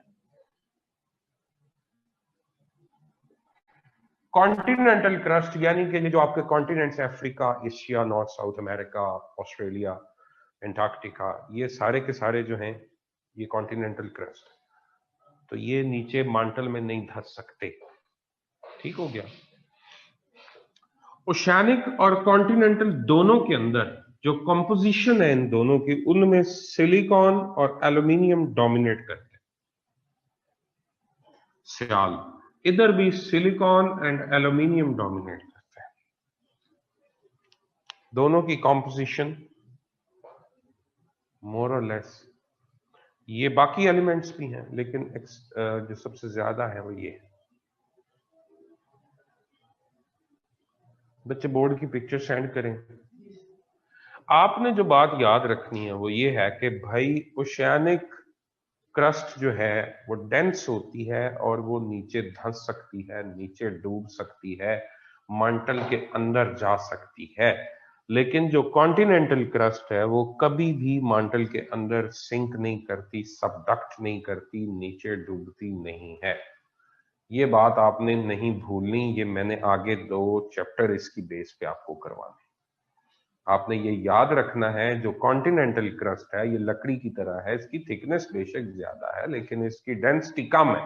कॉन्टिनेंटल क्रस्ट यानी कि ये जो आपके कॉन्टिनेंट्स हैं, Africa, Asia, north south America, Australia, Antarctica, ये सारे के सारे जो हैं ये कॉन्टिनेंटल क्रस्ट, तो ये नीचे मांटल में नहीं धंस सकते। ठीक हो गया। ओशियानिक और कॉन्टिनेंटल दोनों के अंदर जो कंपोजिशन है इन दोनों की, उनमें सिलिकॉन और एल्यूमिनियम डोमिनेट करते हैं। सियाल, इधर भी सिलिकॉन एंड एल्यूमिनियम डोमिनेट करते हैं। दोनों की कंपोजिशन मोर और लेस, ये बाकी एलिमेंट्स भी हैं लेकिन जो सबसे ज्यादा है वो ये है। बच्चे बोर्ड की पिक्चर सेंड करें। आपने जो बात याद रखनी है वो ये है कि भाई ओशियानिक क्रस्ट जो है वो डेंस होती है और वो नीचे धंस सकती है, नीचे डूब सकती है, मंटल के अंदर जा सकती है। लेकिन जो कॉन्टिनेंटल क्रस्ट है वो कभी भी मंटल के अंदर सिंक नहीं करती, सबडक्ट नहीं करती, नीचे डूबती नहीं है। ये बात आपने नहीं भूलनी, ये मैंने आगे 2 चैप्टर इसकी बेस पे आपको करवाने। आपने ये याद रखना है, जो कॉन्टिनेंटल क्रस्ट है ये लकड़ी की तरह है, इसकी थिकनेस बेशक ज्यादा है लेकिन इसकी डेंसिटी कम है,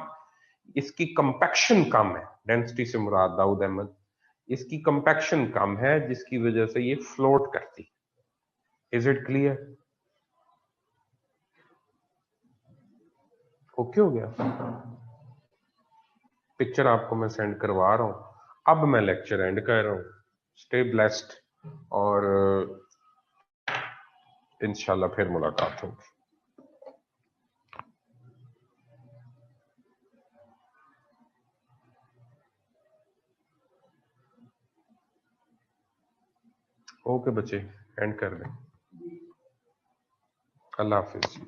इसकी कंपैक्शन कम है। डेंसिटी से मुराद दाऊद अहमद, इसकी कंपैक्शन कम है जिसकी वजह से ये फ्लोट करती। Is it clear? ओके हो गया। पिक्चर आपको मैं सेंड करवा रहा हूं। अब मैं लेक्चर एंड कर रहा हूं। स्टे ब्लेस्ड और इंशाल्लाह फिर मुलाकात होगी। ओके बच्चे, एंड कर दें। अल्लाह हाफिज।